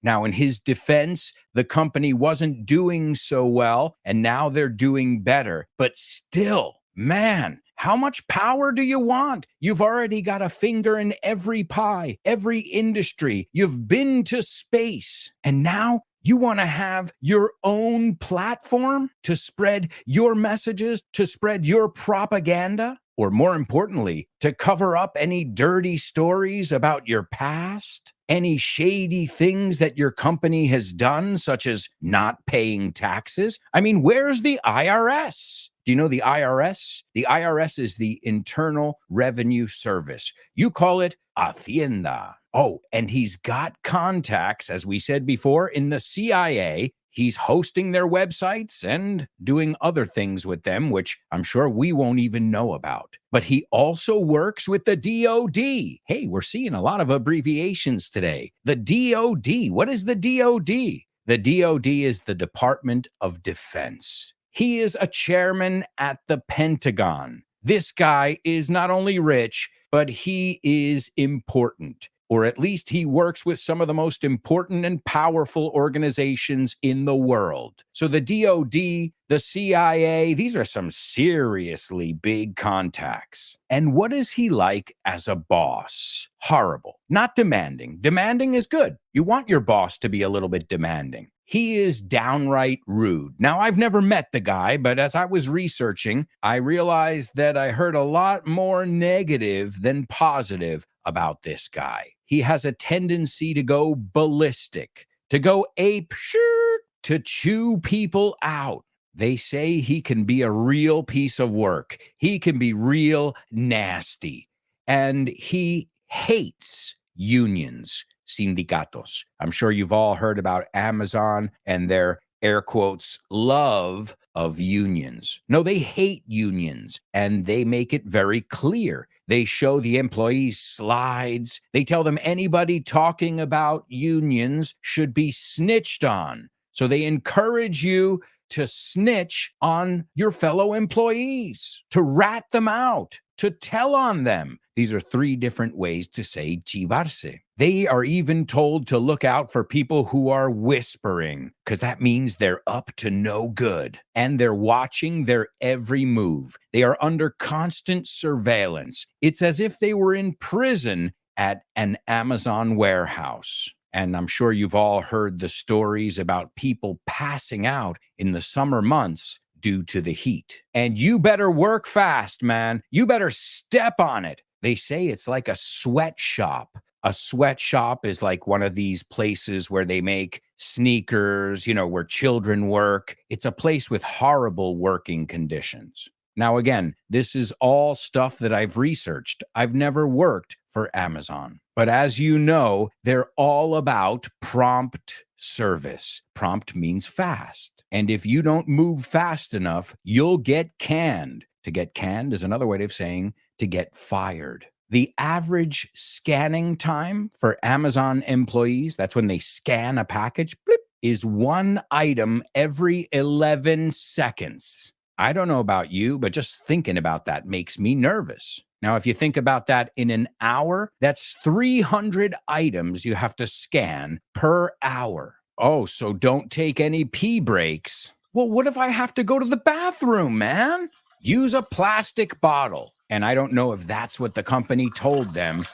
Now, in his defense, the company wasn't doing so well, and now they're doing better. But still, man, how much power do you want? You've already got a finger in every pie, every industry. You've been to space. And now you want to have your own platform to spread your messages, to spread your propaganda? Or more importantly, to cover up any dirty stories about your past? Any shady things that your company has done, such as not paying taxes? I mean, where's the IRS? Do you know the IRS? The IRS is the Internal Revenue Service. You call it Hacienda. Oh, and he's got contacts, as we said before, in the CIA. He's hosting their websites and doing other things with them, which I'm sure we won't even know about. But he also works with the DOD. Hey, we're seeing a lot of abbreviations today. The DOD. What is the DOD? The DOD is the Department of Defense. He is a chairman at the Pentagon. This guy is not only rich, but he is important. or at least he works with some of the most important and powerful organizations in the world. So the DoD, the CIA, these are some seriously big contacts. And what is he like as a boss? Horrible. Not demanding. Demanding is good. You want your boss to be a little bit demanding. He is downright rude. Now, I've never met the guy, but as I was researching, I realized that I heard a lot more negative than positive about this guy. He has a tendency to go ballistic, to go ape shirt, to chew people out. They say he can be a real piece of work. He can be real nasty. And he hates unions, sindicatos. I'm sure you've all heard about Amazon and their air quotes love of unions. No, they hate unions, and they make it very clear. They show the employees slides. They tell them anybody talking about unions should be snitched on. So they encourage you to snitch on your fellow employees, to rat them out, to tell on them. These are 3 different ways to say chivarse. They are even told to look out for people who are whispering, because that means they're up to no good. And they're watching their every move. They are under constant surveillance. It's as if they were in prison at an Amazon warehouse. And I'm sure you've all heard the stories about people passing out in the summer months due to the heat. And you better work fast, man. You better step on it. They say it's like a sweatshop. A sweatshop is like one of these places where they make sneakers, where children work. It's a place with horrible working conditions. Now, again, this is all stuff that I've researched. I've never worked for Amazon. But as you know, they're all about prompt service. Prompt means fast. And if you don't move fast enough, you'll get canned. To get canned is another way of saying to get fired. The average scanning time for Amazon employees, that's when they scan a package, blip, is 1 item every 11 seconds. I don't know about you, but just thinking about that makes me nervous. Now, if you think about that in an hour, that's 300 items you have to scan per hour. Oh, so don't take any pee breaks. Well, what if I have to go to the bathroom, man? Use a plastic bottle. And I don't know if that's what the company told them,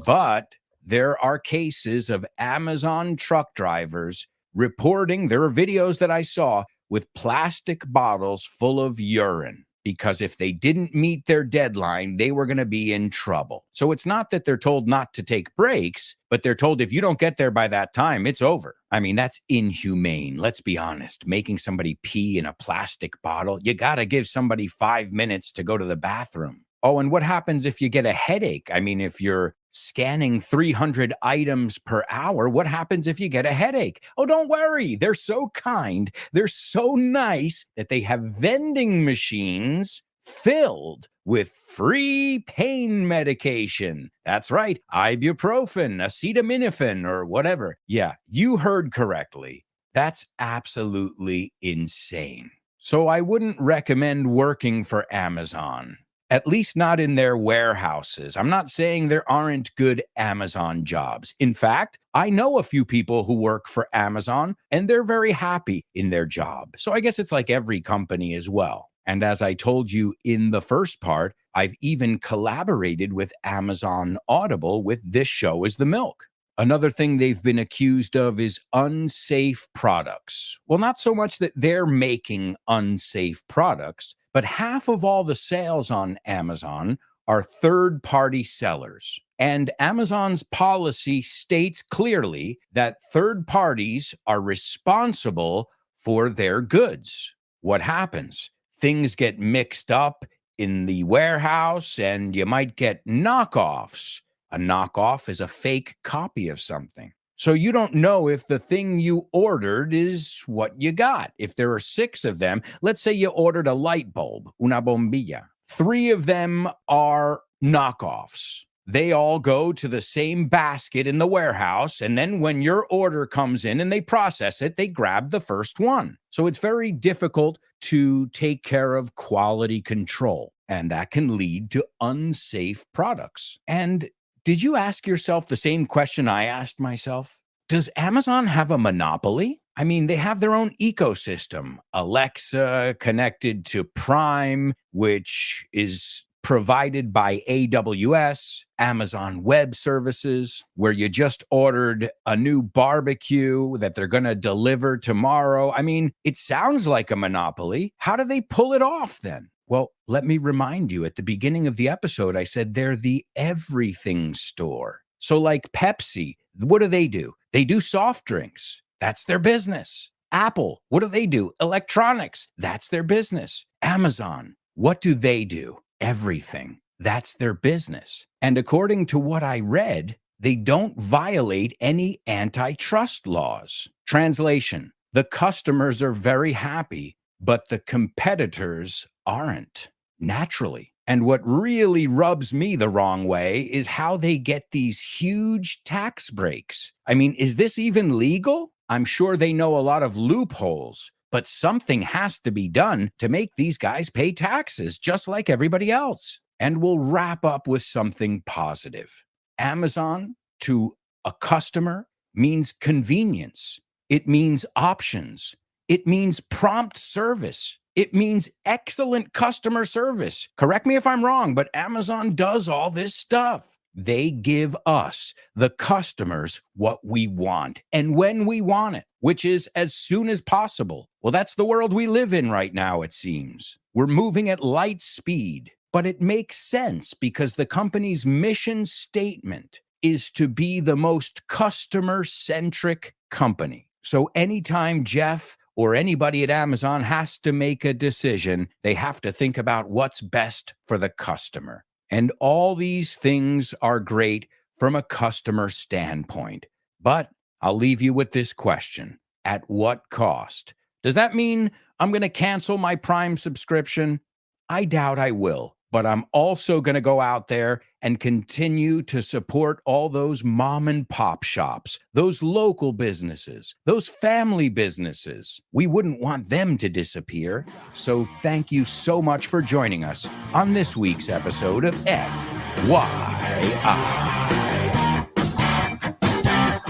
but there are cases of Amazon truck drivers reporting, there are videos that I saw with plastic bottles full of urine, because if they didn't meet their deadline, they were going to be in trouble. So it's not that they're told not to take breaks, but they're told if you don't get there by that time, it's over. I mean, that's inhumane. Let's be honest. Making somebody pee in a plastic bottle, you got to give somebody 5 minutes to go to the bathroom. Oh, and what happens if you get a headache? I mean, if you're scanning 300 items per hour, what happens if you get a headache? Oh, don't worry. They're so kind. They're so nice that they have vending machines filled with free pain medication. That's right. Ibuprofen, acetaminophen, or whatever. Yeah, you heard correctly. That's absolutely insane. So I wouldn't recommend working for Amazon. At least not in their warehouses. I'm not saying there aren't good Amazon jobs. In fact, I know a few people who work for Amazon, and they're very happy in their job. So I guess it's like every company as well. And as I told you in the first part, I've even collaborated with Amazon Audible with This Show is the Milk. Another thing they've been accused of is unsafe products. Well, not so much that they're making unsafe products, but half of all the sales on Amazon are third-party sellers. And Amazon's policy states clearly that third parties are responsible for their goods. What happens? Things get mixed up in the warehouse, and you might get knockoffs. A knockoff is a fake copy of something. So you don't know if the thing you ordered is what you got. If there are 6 of them, let's say you ordered a light bulb, una bombilla. 3 of them are knockoffs. They all go to the same basket in the warehouse, and then when your order comes in and they process it, they grab the first one. So it's very difficult to take care of quality control, and that can lead to unsafe products. And Did you ask yourself the same question I asked myself? Does Amazon have a monopoly? I mean, they have their own ecosystem. Alexa connected to Prime, which is provided by AWS, Amazon Web Services, where you just ordered a new barbecue that they're going to deliver tomorrow. I mean, it sounds like a monopoly. How do they pull it off then? Well, let me remind you, at the beginning of the episode, I said they're the everything store. So like Pepsi, what do? They do soft drinks. That's their business. Apple, what do? Electronics. That's their business. Amazon, what do? Everything. That's their business. And according to what I read, they don't violate any antitrust laws. Translation: the customers are very happy, but the competitors aren't, naturally. And what really rubs me the wrong way is how they get these huge tax breaks. I mean, is this even legal? I'm sure they know a lot of loopholes, but something has to be done to make these guys pay taxes just like everybody else. And we'll wrap up with something positive. Amazon to a customer means convenience. It means options. It means prompt service. It means excellent customer service. Correct me if I'm wrong, but Amazon does all this stuff. They give us, the customers, what we want and when we want it, which is as soon as possible. Well, that's the world we live in right now, it seems. We're moving at light speed, but it makes sense because the company's mission statement is to be the most customer-centric company. So anytime Jeff or anybody at Amazon has to make a decision, they have to think about what's best for the customer. And all these things are great from a customer standpoint. But I'll leave you with this question. At what cost? Does that mean I'm going to cancel my Prime subscription? I doubt I will. But I'm also going to go out there and continue to support all those mom and pop shops, those local businesses, those family businesses. We wouldn't want them to disappear. So thank you so much for joining us on this week's episode of FYI.